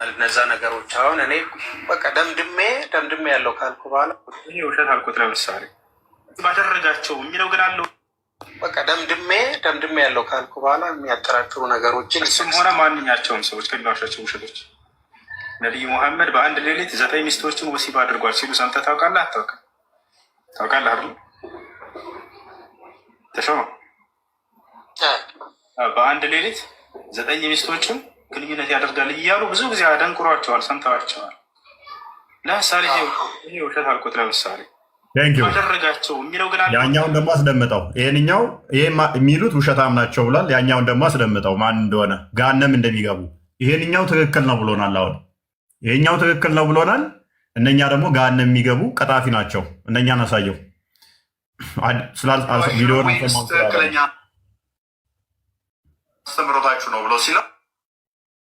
እነዛ ነገሮች አሁን እኔ በቃ ደምድሜ ያለው ካልኩ በኋላ ይሄ ውሸት አልኩት። ለምሳሌ ባደረጋቸው የሚለው ግን አለው። በቃ ደምድሜ ያለው ካልኩ በኋላ የሚያጠራጥሩ ነገሮችን እሱም ሆነ ማንኛቸውም ሰዎች ከሚዋሻቸው ውሸቶች ነቢዩ ሙሐመድ በአንድ ሌሊት 9 ሚስቶችን ወሲብ አድርጓል ሲሉ ሰምተህ ታውቃለህ? አታውቅም? ታውቃለህ አይደል? ተሾመ በአንድ ሌሊት 9 ሚስቶችን ግንኙነት ያደርጋል እያሉ ብዙ ጊዜ አደንቁሯቸዋል፣ ሰምተዋቸዋል። ለምሳሌ ይሄ ውሸት አልኩት። ለምሳሌ አደረጋቸው የሚለው ግን ያኛውን ደግሞ አስደምጠው። ይሄንኛው ይሄ የሚሉት ውሸታም ናቸው ብሏል። ያኛውን ደግሞ አስደምጠው ማን እንደሆነ ገሃነም እንደሚገቡ። ይሄንኛው ትክክል ነው ብሎናል። አሁን ይሄኛው ትክክል ነው ብሎናል። እነኛ ደግሞ ገሃነም የሚገቡ ቀጣፊ ናቸው። እነኛን አሳየው። ቪዲዮን ትክክለኛ አስተምሮታችሁ ነው ብሎ ሲለው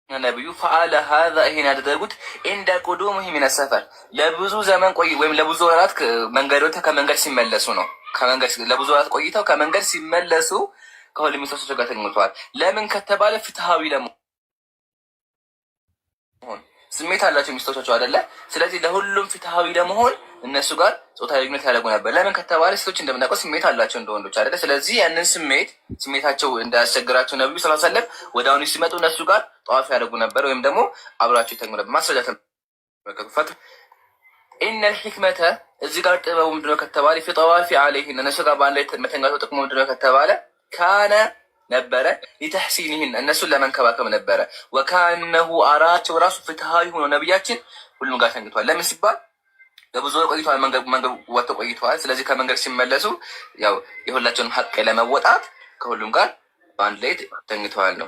ነቢዩ ፈአለ ሀዛ ይሄን ያደረጉት እንደ ቁዱምህ ሚነ ሰፈር ለብዙ ዘመን ቆይ ወይም ለብዙ ወራት ከመንገድ ሲመለሱ ነው። ለብዙ ወራት ቆይተው ከመንገድ ሲመለሱ ከሁለት ሚስቶቻቸው ጋር ተኝተዋል። ለምን ከተባለ ፍትሃዊ ለመሆን ስሜት አላቸው ሚስቶቻቸው አይደለ? ስለዚህ ለሁሉም ፍትሃዊ ለመሆን እነሱ ጋር ጾታዊ ግንኙነት ያደርጉ ነበር። ለምን ከተባለ ሴቶች እንደምናውቀው ስሜት አላቸው እንደ ወንዶች አይደለ? ስለዚህ ያንን ስሜታቸው እንዳያስቸግራቸው ነብዩ ሰለላሁ ዐለይሂ ወሰለም ወደ አሁኑ ሲመጡ እነሱ ጋር ጠዋፍ ያደርጉ ነበር፣ ወይም ደግሞ አብራቸው ይተኙ ነበር። ማስረጃ ተመልከቱ። ኢነል ሂክመተ እዚህ ጋር ጥበቡ ምንድነው ከተባለ ፊ ጠዋፊ ዐለይሂን እነሱ ጋር በአንድ ላይ መተኛቱ ጥቅሙ ምንድነው ከተባለ ካነ ነበረ ሊተሕሲኒህን እነሱን ለመንከባከብ ነበረ። ወካነሁ አራቸው ራሱ ፍትሃዊ ሆኖ ነቢያችን ሁሉም ጋር ተኝተዋል። ለምን ሲባል ለብዙ ወር ቆይተዋል፣ መንገድ ወጥተው ቆይተዋል። ስለዚህ ከመንገድ ሲመለሱ ያው የሁላቸውን ሀቅ ለመወጣት ከሁሉም ጋር በአንድ ላይ ተኝተዋል ነው።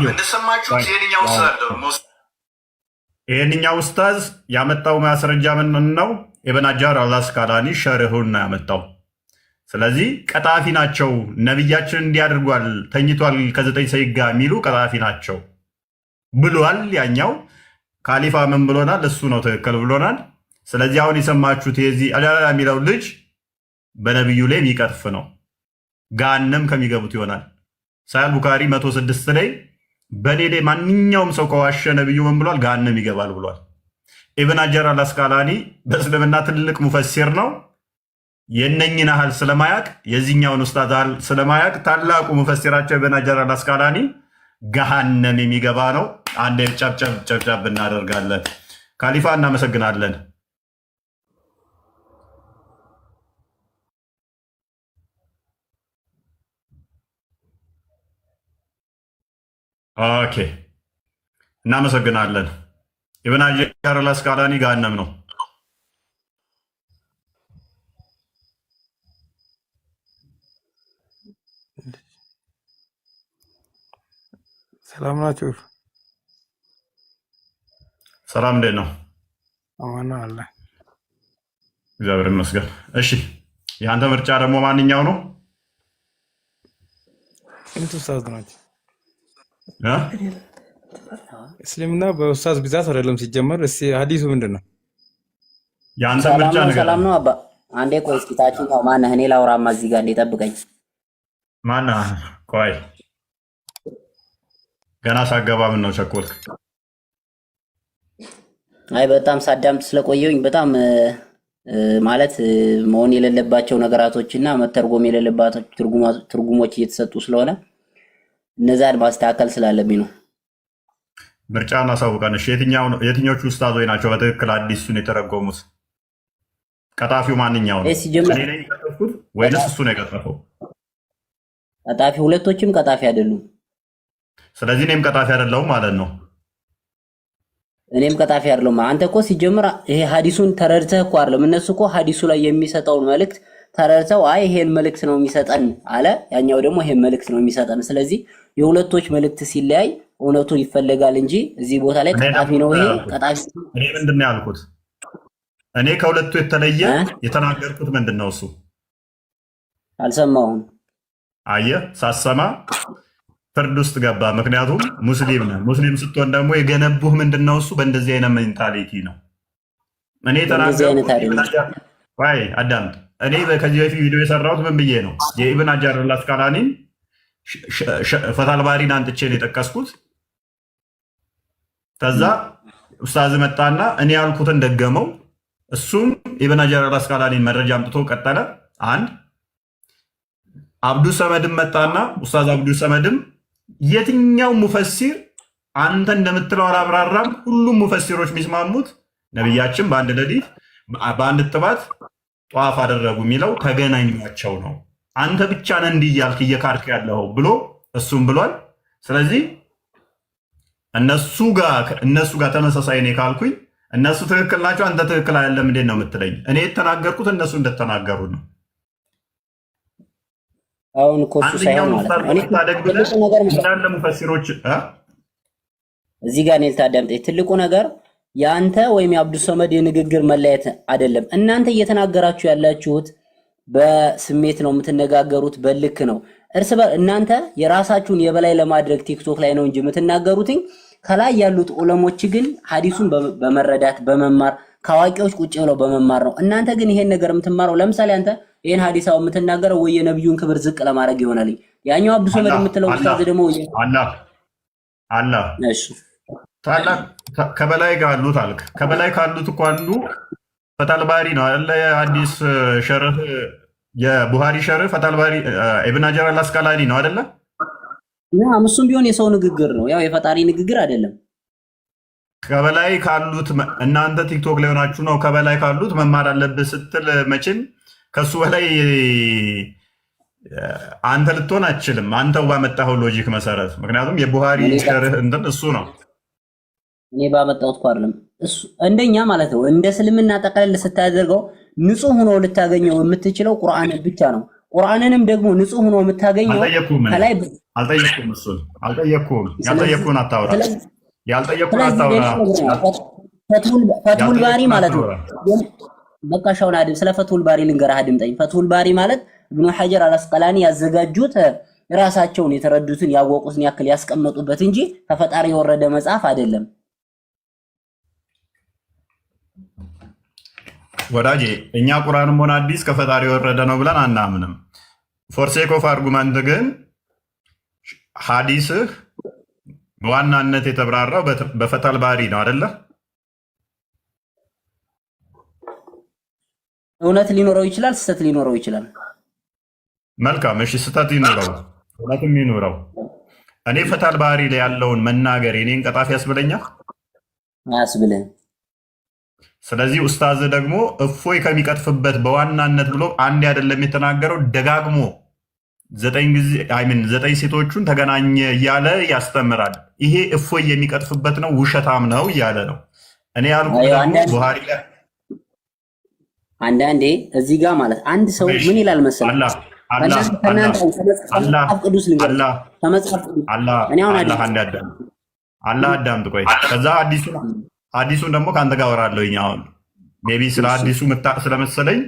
እንደሰማችሁት ይህንኛው ኡስታዝ ያመጣው ማስረጃ ምን ነው? ኢብን ሐጀር አልአስቀላኒ ሸርሁን ነው ያመጣው። ስለዚህ ቀጣፊ ናቸው። ነቢያችን እንዲያደርጓል ተኝቷል ከ9 ሰው ጋር የሚሉ ቀጣፊ ናቸው ብሏል። ያኛው ካሊፋ ምን ብሎናል? እሱ ነው ትክክል ብሎናል። ስለዚህ አሁን የሰማችሁት የዚህ አላላ የሚለው ልጅ በነቢዩ ላይ የሚቀጥፍ ነው። ገሃነም ከሚገቡት ይሆናል። ሳሂህ ቡኻሪ 106 ላይ በሌላ ማንኛውም ሰው ከዋሸ ነቢዩ ምን ብሏል? ገሃነም ይገባል ብሏል። ኢብን ሐጀር አልአስቀላኒ በእስልምና ትልቅ ሙፈሲር ነው። የነኝን ያህል ስለማያቅ የዚህኛውን ኡስታዝ ስለማያቅ ታላቁ ሙፈሲራቸው ኢብን ሐጀር አልአስቀላኒ ገሃነም የሚገባ ነው። አንዴ ጨብጨብ እናደርጋለን። ካሊፋ እናመሰግናለን። ኦኬ እናመሰግናለን። ኢብን ሐጀር አልአስቀላኒ ገሃነም ነው። ሰላም ናችሁ? ሰላም እንዴት ነው? አማና አለ እግዚአብሔር ይመስገን። እሺ የአንተ ምርጫ ደግሞ ማንኛው ነው? እንት ኡስታዝ ናቸው። እስልምና በኡስታዝ ብዛት አይደለም ሲጀመር። እስኪ ሀዲሱ ምንድን ነው? የአንተ ምርጫ ነገር ሰላም ነው አባ። አንዴ ቆይ እስኪ ታችን ነው ማነህ? እኔ ላውራማ እዚህ ጋር እንዲጠብቀኝ ማነህ? ቆይ ገና ሳገባ ምን ነው ቸኮልክ? አይ በጣም ሳዳምጥ ስለቆየሁኝ በጣም ማለት መሆን የሌለባቸው ነገራቶችና መተርጎም የሌለባቸው ትርጉሞች እየተሰጡ ስለሆነ እነዛን ማስተካከል ስላለብኝ ነው። ምርጫን አሳውቀን። እሺ የትኞቹ ኡስታዞች ናቸው በትክክል አዲሱን የተረጎሙት? ቀጣፊው ማንኛው ነው? እኔ ነኝ የቀጠፍኩት ወይንስ እሱ ነው የቀጠፈው? ቀጣፊ ሁለቶችም ቀጣፊ አይደሉም። ስለዚህ እኔም ቀጣፊ አይደለሁም ማለት ነው። እኔም ቀጣፊ አይደለሁም። አንተ እኮ ሲጀምር ይሄ ሐዲሱን ተረድተህ እኮ አይደለም። እነሱ እኮ ሐዲሱ ላይ የሚሰጠውን መልእክት ተረድተው አይ ይሄን መልእክት ነው የሚሰጠን አለ፣ ያኛው ደግሞ ይሄን መልእክት ነው የሚሰጠን። ስለዚህ የሁለቶች መልእክት ሲለያይ እውነቱ ይፈለጋል እንጂ እዚህ ቦታ ላይ ቀጣፊ ነው ይሄ ቀጣፊ። እኔ ምንድን ነው ያልኩት? እኔ ከሁለቱ የተለየ የተናገርኩት ምንድን ነው? እሱ አልሰማሁም። አየህ፣ ሳሰማ ፍርድ ውስጥ ገባ። ምክንያቱም ሙስሊም ነህ። ሙስሊም ስትሆን ደግሞ የገነቡህ ምንድን ነው? እሱ በእንደዚህ አይነት ሜንታሊቲ ነው። እኔ ተናገርኩት። አዳምጥ። እኔ ከዚህ በፊት ቪዲዮ የሰራሁት ምን ብዬ ነው? የኢብን ሐጀር አልአስቀላኒን ፈተል ባሪን አንጥቼ ነው የጠቀስኩት። ከዛ ኡስታዝ መጣና እኔ ያልኩትን ደገመው። እሱም ኢብን ሀጀር አልአስቀላኒን መረጃ አምጥቶ ቀጠለ። አንድ አብዱ ሰመድም መጣና ኡስታዝ አብዱ ሰመድም የትኛው ሙፈሲር አንተ እንደምትለው አላብራራም፣ ሁሉም ሙፈሲሮች የሚስማሙት ነብያችን በአንድ ሌሊት በአንድ ጥባት ጧፍ አደረጉ የሚለው ተገናኟቸው ነው። አንተ ብቻ ነህ እንዲህ እያልክ እየካድክ ያለው ብሎ እሱም ብሏል። ስለዚህ እነሱ ጋር ተመሳሳይ ነው ካልኩኝ እነሱ ትክክል ናቸው፣ አንተ ትክክል አይደለም እንዴት ነው የምትለኝ? እኔ የተናገርኩት እነሱ እንደተናገሩ ነው። አሁን ኮሱ ሳይሆን እንዳለ ሙፈሲሮች እዚህ ጋር ነው ልታዳምጠኝ። ትልቁ ነገር የአንተ ወይም የአብዱ ሰመድ የንግግር መለያየት አይደለም። እናንተ እየተናገራችሁ ያላችሁት በስሜት ነው የምትነጋገሩት፣ በልክ ነው። እናንተ የራሳችሁን የበላይ ለማድረግ ቲክቶክ ላይ ነው እንጂ የምትናገሩትኝ። ከላይ ያሉት ዑለሞች ግን ሐዲሱን በመረዳት በመማር ከአዋቂዎች ቁጭ ብለው በመማር ነው። እናንተ ግን ይሄን ነገር የምትማረው ለምሳሌ አንተ ይሄን ሐዲሳው የምትናገረው ወይ የነብዩን ክብር ዝቅ ለማድረግ ይሆናልኝ። ያኛው አብዱ ሰመድ የምትለው ኡስታዝ ደግሞ አላህ እሺ ታላቅ ከበላይ ካሉት አልክ። ከበላይ ካሉት እኮ አንዱ ፈታል ባሪ ነው አለ የሐዲስ ሸርህ የቡሃሪ ሸርህ ፈታል ባሪ ኢብን ሀጀር አልአስቀላኒ ነው አይደለ? እሱም ቢሆን የሰው ንግግር ነው፣ ያው የፈጣሪ ንግግር አይደለም። ከበላይ ካሉት እናንተ ቲክቶክ ላይ ሆናችሁ ነው ከበላይ ካሉት መማር አለብህ ስትል መቼም ከሱ በላይ አንተ ልትሆን አትችልም። አንተው ባመጣኸው ሎጂክ መሰረት። ምክንያቱም የቡሃሪ ሸርህ እንትን እሱ ነው። እኔ ባመጣሁት እኮ አይደለም እሱ እንደኛ ማለት ነው። እንደ እስልምና ጠቅለል ስታደርገው ንጹህ ሆኖ ልታገኘው የምትችለው ቁርአንን ብቻ ነው። ቁርአንንም ደግሞ ንጹህ ሆኖ የምታገኘው ከላይ አልጠየኩም። እሱን አልጠየኩም። ያልጠየኩን አታውራ። ያልጠየኩን አታውራ። ፈትሁል ባሪ ማለት ነው። በቃ ሻውን አድም ስለ ፈትሁል ባሪ ልንገርህ፣ አድምጠኝ። ፈትሁል ባሪ ማለት ኢብኑ ሐጀር አልአስቀላኒ ያዘጋጁት ራሳቸውን የተረዱትን ያወቁትን ያክል ያስቀመጡበት እንጂ ከፈጣሪ የወረደ መጽሐፍ አይደለም። ወዳጄ እኛ ቁርአንም ሆነ አዲስ ከፈጣሪ የወረደ ነው ብለን አናምንም። ፎርሴክ ኦፍ አርጉመንት ግን ሐዲስህ በዋናነት የተብራራው በፈታል ባሪ ነው አይደለ? እውነት ሊኖረው ይችላል፣ ስህተት ሊኖረው ይችላል። መልካም እሺ፣ ስህተት ይኖረው እውነትም ይኖረው። እኔ ፈታል ባሪ ላይ ያለውን መናገር የኔን ቀጣፊ ያስብለኛል? አያስብልህም። ስለዚህ ኡስታዝ ደግሞ እፎይ ከሚቀጥፍበት በዋናነት ብሎ አንድ አይደለም የተናገረው፣ ደጋግሞ 9 ሴቶቹን ተገናኘ እያለ ያስተምራል። ይሄ እፎይ የሚቀጥፍበት ነው፣ ውሸታም ነው እያለ ነው። እኔ ያልኩት ደግሞ ቡሃሪ ላይ አንዳንዴ እዚህ ጋር ማለት አንድ ሰው ምን ይላል መሰለህ? አላህ አዳምጥ ቆይ። ከዛ አዲሱን ደግሞ ከአንተ ጋር አወራለሁኝ። አሁን ሜይ ቢ ስለ አዲሱ ምታቅ ስለመሰለኝ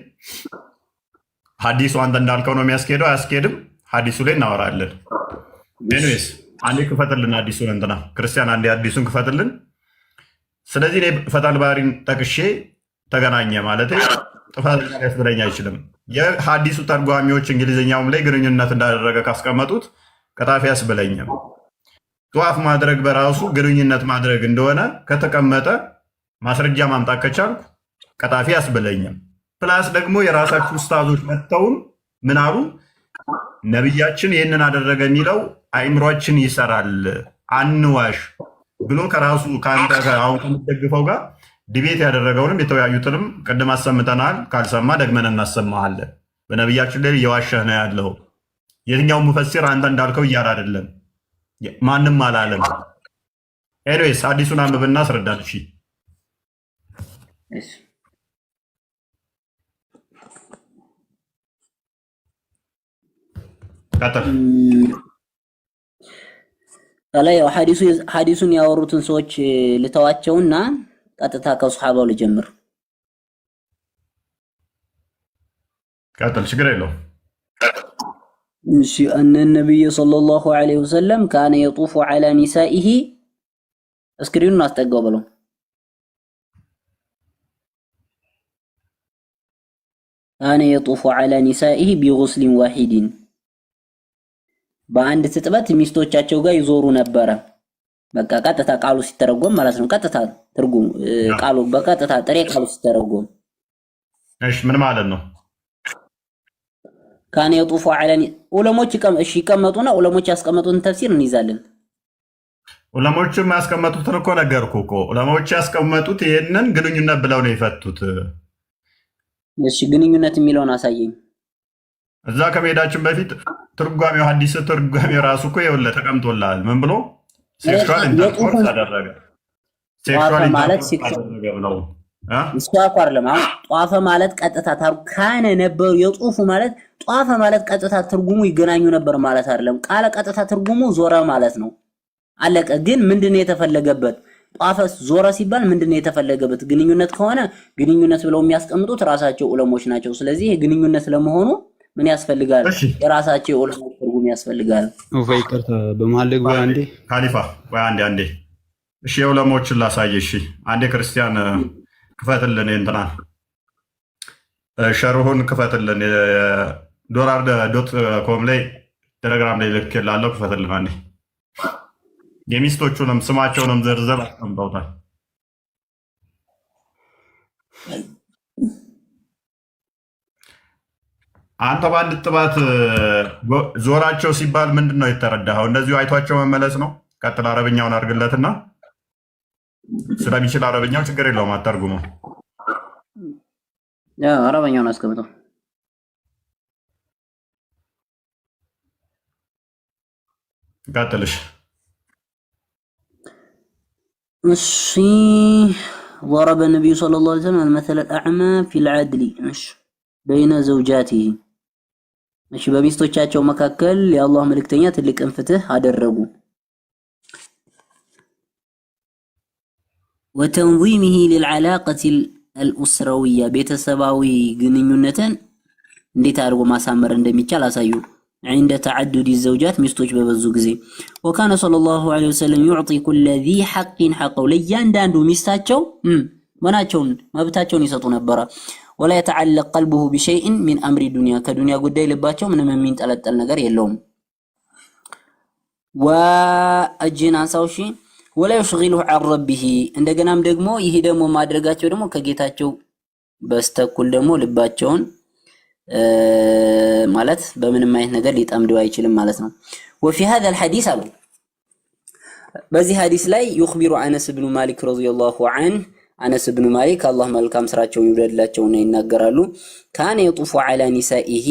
ሀዲሱ አንተ እንዳልከው ነው የሚያስኬደው አያስኬድም፣ ሀዲሱ ላይ እናወራለን። ኤኒዌይስ አንዴ ክፈትልን አዲሱን፣ እንትና ክርስቲያን አንዴ አዲሱን ክፈትልን። ስለዚህ እኔ ፈታል ባሪን ጠቅሼ ተገናኘ ማለት ጥፋተኛ ሊያስብለኝ አይችልም። የሀዲሱ ተርጓሚዎች እንግሊዝኛውም ላይ ግንኙነት እንዳደረገ ካስቀመጡት ቀጣፊ ያስብለኝም። ጧፍ ማድረግ በራሱ ግንኙነት ማድረግ እንደሆነ ከተቀመጠ ማስረጃ ማምጣት ከቻልኩ ቀጣፊ ያስብለኝም። ፕላስ ደግሞ የራሳችሁ ኡስታዞች መጥተውም ምን አሉ? ነብያችን ይህንን አደረገ የሚለው አይምሯችን ይሰራል አንዋሽ ብሎ ከራሱ ከአንተ አሁን ከምትደግፈው ጋር ዲቤት ያደረገውንም የተወያዩትንም ቅድም አሰምተናል። ካልሰማ ደግመን እናሰማሃለን። በነብያችን ላይ እየዋሸህ ነው ያለው። የትኛው ሙፈሲር አንተ እንዳልከው እያለ አይደለም፣ ማንም አላለም። ኤኒዌይስ አዲሱን አንብብና አስረዳን። እሺ ከላይ ሐዲሱን ያወሩትን ሰዎች ልተዋቸውና ቀጥታ ከሱሐባው ልጀምር። ቀጥል፣ ችግር የለውም። እሺ አነ ነብይ ሰለላሁ ዐለይሂ ወሰለም ካነ የጡፉ ዐላ ኒሳኢሂ እስክሪኑን አስጠጋው በለው። ካነ የጡፉ ዐላ ኒሳኢሂ ቢጉስሊን ዋሂድን በአንድ ትጥበት ሚስቶቻቸው ጋር ይዞሩ ነበረ። በቃ ቀጥታ ቃሉ ሲተረጎም ማለት ነው። ቀጥታ ትርጉም ቃሉ በቀጥታ ጥሬ ቃሉ ሲተረጎም እሺ ምን ማለት ነው? ካን የጡፉ ዐለኒ ዑለሞች ይቀመጡና ዑለሞች ያስቀመጡትን ተፍሲር እንይዛለን። ዑለሞችም ያስቀመጡትን እኮ ነገርኩህ እኮ ዑለሞች ያስቀመጡት ይሄንን ግንኙነት ብለው ነው የፈቱት። እሺ ግንኙነት የሚለውን አሳየኝ። እዛ ከመሄዳችን በፊት ትርጓሜው ሐዲስ ትርጓሜው ራሱ እኮ ይኸውልህ ተቀምጦልሃል። ምን ብሎ ሴክሹዋል ኢንተርኮርስ አደረገ። ሴክሹዋል ኢንተርኮርስ አደረገ ብለው እሱ እኮ አይደለም። አሁን ጧፈ ማለት ቀጥታ ካነ ነበሩ የጡፉ ማለት ጧፈ ማለት ቀጥታ ትርጉሙ ይገናኙ ነበር ማለት አይደለም። ቃለ ቀጥታ ትርጉሙ ዞረ ማለት ነው። አለቀ። ግን ምንድነው የተፈለገበት? ጧፈ ዞረ ሲባል ምንድነው የተፈለገበት? ግንኙነት ከሆነ ግንኙነት ብለው የሚያስቀምጡት ራሳቸው ዑለሞች ናቸው። ስለዚህ ግንኙነት ለመሆኑ ምን ያስፈልጋል? የራሳቸው የዑለሞች ትርጉም ያስፈልጋል። ወይ ይቅርታ በመሃል ልግባ አንዴ። ካሊፋ ወይ አንዴ እሺ የዑለሞችን ላሳይ። እሺ አንዴ ክርስቲያን ክፈትልን፣ እንትናን ሸርሁን ክፈትልን። ዶላር.ኮም ላይ ቴሌግራም ላይ ልኬልሃለሁ። ክፈትልን አንዴ። የሚስቶቹንም ስማቸውንም ዘርዘር አስቀምጠውታል። አንተ በአንድ ጥባት ዞራቸው ሲባል ምንድን ነው የተረዳኸው? እንደዚሁ አይቷቸው መመለስ ነው። ቀጥል አረብኛውን አድርግለትና ስለሚችል አረብኛው ችግር የለውም አተርጉመው። አረበኛውን አስቀምጠው። ቀጥልሽ። እሺ ضرب النبي صلى الله عليه وسلم المثل الأعمى في العدل بين زوجاته እሺ በሚስቶቻቸው መካከል የአላህ መልእክተኛ ትልቅን ፍትህ አደረጉ። وتنظيمه للعلاقة الأسروية ቤተሰባዊ ግንኙነትን እንዴት አድርጎ ማሳመር እንደሚቻል አሳዩ። عند تعدد الزوجات ሚስቶች በበዙ ጊዜ وكان صلى الله عليه وسلم يعطي كل ذي حق حقه ለእያንዳንዱ ሚስታቸው መናቸውን መብታቸውን ይሰጡ ነበር። ولا يتعلق قلبه بشيء من أمر الدنيا ከዱንያ ጉዳይ ልባቸው ምንም የሚንጠለጠል ነገር የለውም። ወአጅና ሳውሺ ولا يشغله عن ربه እንደገናም ደግሞ ይሄ ደግሞ ማድረጋቸው ደግሞ ከጌታቸው በስተኩል ደግሞ ልባቸውን ማለት በምንም አይነት ነገር ሊጠምደው አይችልም ማለት ነው። وفي هذا الحديث አሉ በዚህ ሐዲስ ላይ يخبر أنس بن مالك رضي الله عنه أنس بن مالك الله መልካም ስራቸውን ይወደድላቸው ነው ይናገራሉ። كان يطوف على نسائه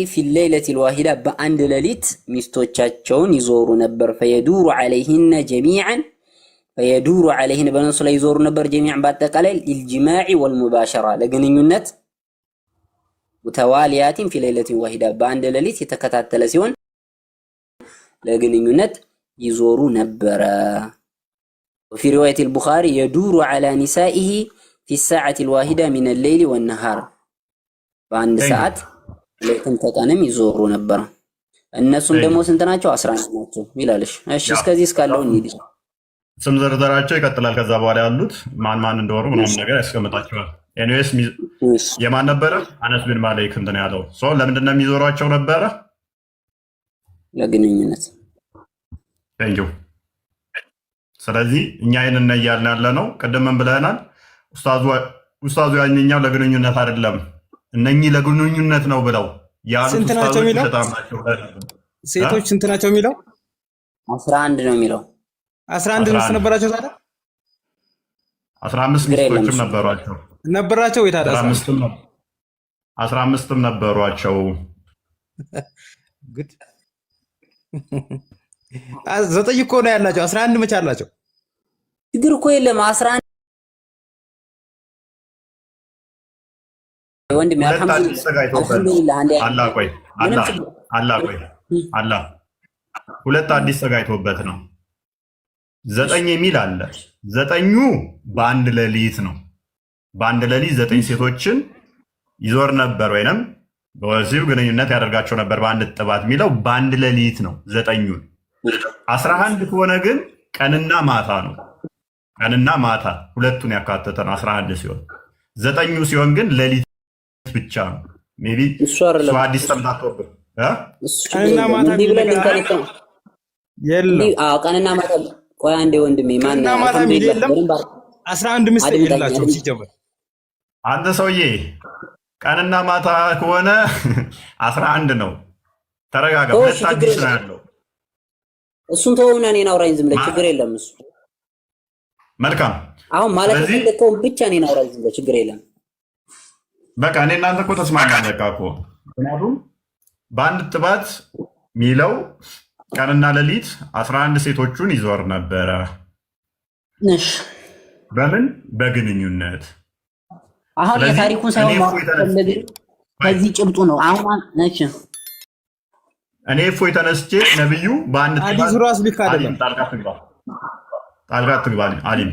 في الليلة الواحدة በአንድ ሌሊት ሚስቶቻቸውን ይዞሩ ነበር። فيدور عليهن جميعا በነሱ ላይ ይዞሩ ነበር جميعا በአጠቃላይ للجماع والمباشرة ለግንኙነት متواليات في ليلة واحدة በአንድ ሌሊት የተከታተለ ሲሆን ለግንኙነት ይዞሩ ነበር። وفي رواية البخاري يدور على نسائه في الساعة الواحدة من الليل والنهار በአንድ ሰዓት ለቀን ተቀንም ይዞሩ ነበር። እነሱም ደግሞ ስንት ናቸው? 11 ናቸው ይላልሽ። እሺ እስከዚህ እስካለው እንሂድ። ስም ዝርዝራቸው ይቀጥላል። ከዛ በኋላ ያሉት ማን እንደሆኑ ምናምን ነገር ያስቀምጣቸዋል። ኤኒዌይስ የማን ነበረ? አነስ ቢን ማሊክ እንትን ያለው ሰው ለምንድን ነው የሚዞሯቸው ነበረ? ለግንኙነት። ቴንኪው። ስለዚህ እኛ ይሄንን እያልን ያለ ነው። ቅድም ምን ብለናል? ኡስታዙ ያኛው ለግንኙነት አይደለም እነኚህ ለግንኙነት ነው ብለው ያሉት ስንት ናቸው የሚለው? ሴቶች ስንት ናቸው የሚለው? 11 ነው የሚለው። 11 ሚስት ነበራቸው ታዲያ? 15 ሚስቶችም ነበሯቸው ወይ ታዲያ? 15ም ነበሯቸው። ጉድ 9 እኮ ነው ያላቸው። 11 መች አላቸው? ችግር እኮ የለም። 11 ወንድም አላህ ሁለት አዲስ ተጋይቶበት ነው። 9 የሚል አለ። 9ኙ በአንድ ሌሊት ነው። በአንድ ሌሊት 9 ሴቶችን ይዞር ነበር ወይንም በወሲብ ግንኙነት ያደርጋቸው ነበር በአንድ ጥባት የሚለው በአንድ ሌሊት ነው 9ኙን። 11 ከሆነ ግን ቀንና ማታ ነው። ቀንና ማታ ሁለቱን ያካተተ ነው 11 ሲሆን፣ 9ኙ ሲሆን ግን ሌሊት ብቻ ነው። ሜቢ እሱ አዲስ ተምታቶብህ ቀንና ማታ የለም ቀንና ማታ ቆይ አንዴ ወንድሜ ማን ቀንና ማታ የሚል የለም። 11 ሚስት የላቸውም ሲጀመር። አንተ ሰውዬ ቀንና ማታ ከሆነ 11 ነው። ተረጋጋ። ሁለት አዲስ ነው ያለው። እሱን ተወውና እኔን አውራኝ ዝም ብለህ ችግር የለም እሱ መልካም። አሁን ማለት ነው ብቻ እኔን አውራኝ ዝም ብለህ ችግር የለም። በቃ እኔ እናንተ እኮ ተስማማን። በቃ እኮ ምክንያቱም በአንድ ጥባት ሚለው ቀንና ሌሊት 11 ሴቶቹን ይዞር ነበረ። እሺ በምን በግንኙነት አሁን የታሪኩን ሳይሆን ከዚህ ጭብጡ ነው። አሁን ነች እኔ እፎይ ተነስቼ ነብዩ በአንድ ሐዲሱ ራሱ ልክ አይደለም። ጣልቃ ትግባ አሊም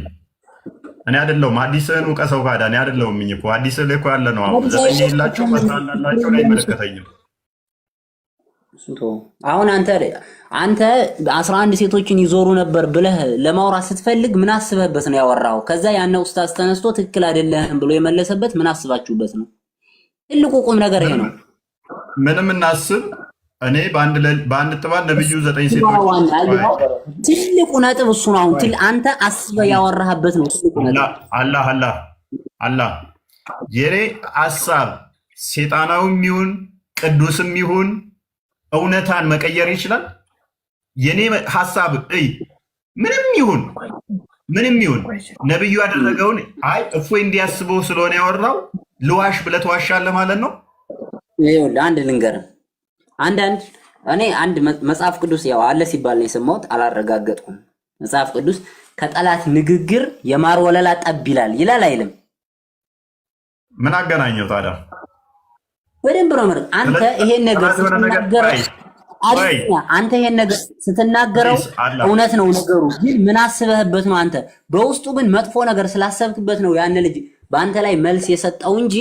እኔ አይደለሁም። ሐዲስህን ውቀሰው ካዳ እኔ አይደለሁም እኮ ሐዲስህ ላይ እኮ ያለ ነው። አሁን ዘጠኝ የላቸው ማሳላላቸው ላይ አይመለከተኝም። አሁን አንተ 11 ሴቶችን ይዞሩ ነበር ብለህ ለማውራት ስትፈልግ ምን አስበህበት ነው ያወራው? ከዛ ያነ ኡስታዝ ተነስቶ ትክክል አይደለም ብሎ የመለሰበት ምን አስባችሁበት ነው? ትልቁ ቁም ነገር ይሄ ነው። ምንም እናስብ። እኔ በአንድ ጥባት ነብዩ 9 ሴቶች ትልቁ ነጥብ እሱ ነው። አሁን አንተ አስበህ ያወራህበት ነው ትልቁ ነጥብ። አላህ የኔ ሐሳብ ሴጣናዊም ይሁን ቅዱስም ይሁን እውነታን መቀየር ይችላል። የኔ ሐሳብ ምንም ይሁን ነብዩ ያደረገውን እፎይ እንዲያስበው ስለሆነ ያወራው ልዋሽ ብለህ ትዋሻለህ ማለት ነው። ይኸውልህ አንድ ልንገርህ። እኔ አንድ መጽሐፍ ቅዱስ ያው አለ ሲባል ነው የሰማሁት፣ አላረጋገጥኩም። መጽሐፍ ቅዱስ ከጠላት ንግግር የማር ወለላ ጠብ ይላል አይልም? ምን አገናኘው ታዲያ? በደንብ ነው ማለት አንተ ይሄን ነገር ስትናገረው እውነት ነው ነገሩ፣ ግን ምን አስበህበት ነው አንተ? በውስጡ ግን መጥፎ ነገር ስላሰብክበት ነው ያን ልጅ በአንተ ላይ መልስ የሰጠው እንጂ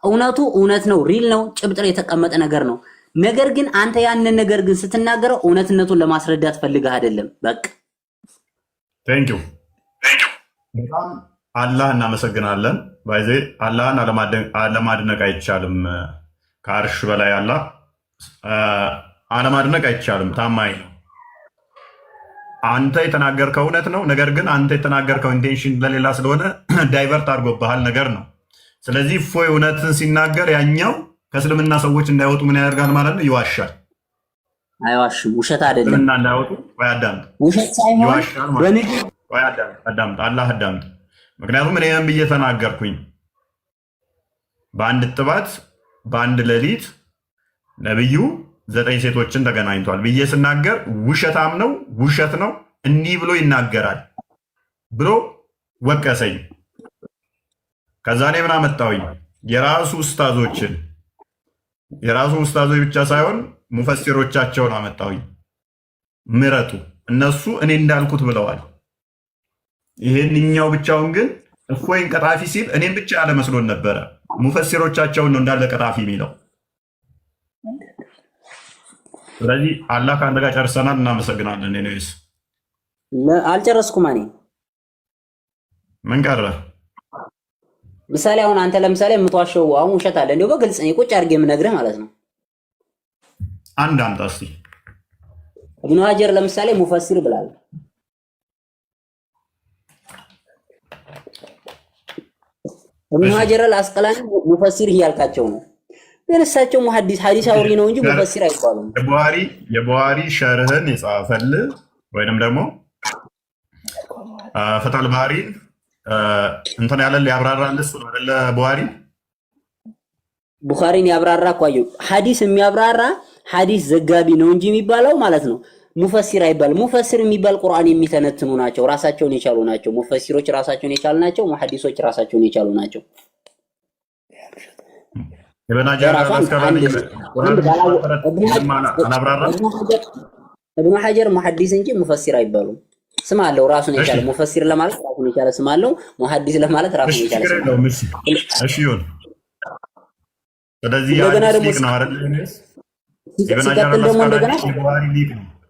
እውነቱ እውነት ነው፣ ሪል ነው፣ ጭብጥር የተቀመጠ ነገር ነው። ነገር ግን አንተ ያንን ነገር ግን ስትናገረው እውነትነቱን ለማስረዳት ፈልገህ አይደለም። በቃ ቴንኪው በጣም አላህ እናመሰግናለን። ባይዜ አላህን አለማድነቅ አይቻልም። ከአርሽ በላይ አላህ አለማድነቅ አይቻልም። ታማኝ ነው። አንተ የተናገርከው እውነት ነው። ነገር ግን አንተ የተናገርከው ኢንቴንሽን ለሌላ ስለሆነ ዳይቨርት አድርጎብሃል ነገር ነው። ስለዚህ እፎይ እውነትን ሲናገር ያኛው ከእስልምና ሰዎች እንዳይወጡ ምን ያደርጋል ማለት ነው? ይዋሻል። አይዋሽም። ውሸት አይደለም። እስልምና እንዳይወጡ ወይ አዳምጥ፣ ውሸት ሳይሆን ይዋሻል ማለት ወይ አዳምጥ፣ አላህ አዳምጥ። ምክንያቱም እኔ ምን ብዬ ተናገርኩኝ? በአንድ ጥባት በአንድ ሌሊት ነብዩ 9 ሴቶችን ተገናኝቷል ብዬ ስናገር ውሸታም ነው፣ ውሸት ነው፣ እንዲህ ብሎ ይናገራል ብሎ ወቀሰኝ። ከዛ እኔ ምን አመጣሁኝ? የራሱ ኡስታዞች ብቻ ሳይሆን ሙፈሲሮቻቸውን አመጣሁኝ። ምረጡ፣ እነሱ እኔ እንዳልኩት ብለዋል። ይሄንኛው ብቻውን ግን እፎይን ቀጣፊ ሲል እኔም ብቻ ያለ መስሎን ነበረ። ሙፈሲሮቻቸውን ነው እንዳለ ቀጣፊ የሚለው። ስለዚህ አላህ ከአንተ ጋር ጨርሰናል። እናመሰግናለን። ኔስ አልጨረስኩም። እኔ ምን ቀረ? ምሳሌ አሁን አንተ ለምሳሌ የምትዋሸው አሁን ውሸት አለ እንደው በግልጽ ነው ቁጭ አድርጌ የምነግርህ ማለት ነው። አንድ አምጣ እስቲ። ኢብኑ ሀጀር ለምሳሌ ሙፈሲር ብላል። ኢብኑ ሀጀር አልአስቀላኒ ሙፈሲር እያልካቸው ነው። እነሳቸው ሙሐዲስ ሐዲስ አውሪ ነው እንጂ ሙፈሲር አይባሉም። የቡሃሪ ሸርህን የጻፈልህ ወይንም ደግሞ ፈተል ባሪ እንትን ያለ ያብራራልህ እሱ አይደለ? ቡኻሪን ያብራራ ቆዩ። ሐዲስ የሚያብራራ ሐዲስ ዘጋቢ ነው እንጂ የሚባለው ማለት ነው ሙፈሲር አይባል። ሙፈሲር የሚባል ቁርአን የሚተነትኑ ናቸው፣ ራሳቸውን የቻሉ ናቸው። ሙፈሲሮች ራሳቸውን የቻሉ ናቸው፣ ሙሐዲሶች ራሳቸውን የቻሉ ናቸው። ኢብኑ ሀጀር ሙሐዲስ እንጂ ሙፈሲር አይባሉም። ስም አለው ራሱን የቻለ ሙፈሲር ለማለት ራሱን የቻለ ስም አለው። ሙሐዲስ ለማለት ራሱን የቻለ ስም አለው። እሺ ይሁን። ስለዚህ የሐዲስ ሊቅ ነው አይደል? ሲቀጥል ደግሞ እንደገና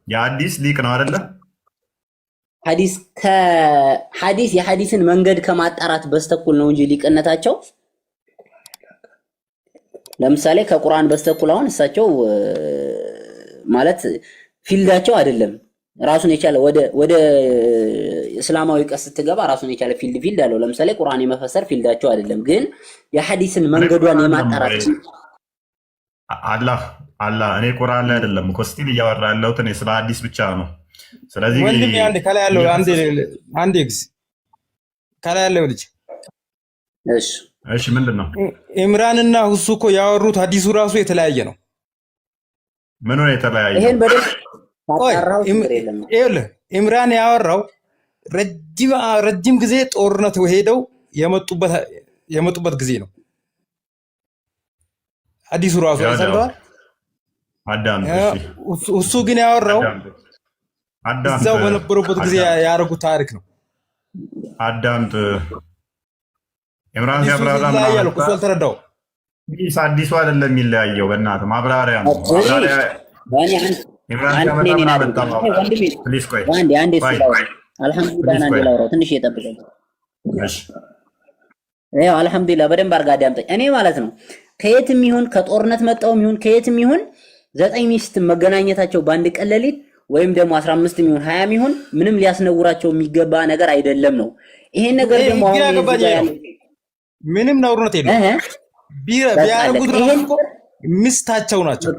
የሐዲስ ሊቅ ነው አይደል? ሐዲስ የሐዲስን መንገድ ከማጣራት በስተኩል ነው እንጂ ሊቅነታቸው ለምሳሌ ከቁርአን በስተኩል አሁን እሳቸው ማለት ፊልዳቸው አይደለም። ራሱን የቻለ ወደ እስላማዊ ቀስ ስትገባ ራሱን የቻለ ፊልድ አለው። ለምሳሌ ቁርአን የመፈሰር ፊልዳቸው አይደለም፣ ግን የሐዲስን መንገዷን የማጣራት አላህ እኔ ቁርአን ላይ አይደለም እኮ ስቲል እያወራ ያለሁት እኔ ስለ ሐዲስ ብቻ ነው። ስለዚህ ወንድም አንድ ከላይ ያለው አንድ ኤክስ ከላይ ያለው ልጅ እሺ ምንድን ነው ኢምራንና ሁሱ እኮ ያወሩት ሐዲሱ ራሱ የተለያየ ነው። ምን ነው የተለያየ? ይሄን በደንብ ታጣራው የለም። ኢምራን ያወራው ረጅም ጊዜ ጦርነት ሄደው የመጡበት ጊዜ ነው። ሐዲሱ ራሱ ሰምተዋል። እሱ ግን ያወራው እዛው በነበሩበት ጊዜ ያደረጉት ታሪክ ነው። አዳምጥ። ኢምራን ሲያብራራ እሱ አልተረዳው። አዲሱ አይደለም የሚለያየው፣ በእናትህ ማብራሪያ ነው። አልሐምዱሊላህ በደንብ አድርጋ አዳምጠኝ። እኔ ማለት ነው ከየትም ይሁን ከጦርነት መጣውም ይሁን ከየትም ይሁን 9 ሚስት መገናኘታቸው በአንድ ቀን ሌሊት ወይም ደግሞ 15 ይሁን 20 ይሁን ምንም ሊያስነውራቸው የሚገባ ነገር አይደለም ነው። ይሄን ነገር ደግሞ አሁን ምንም ነውርነት የለም። ቢያረጉት ነው ሚስታቸው ናቸው።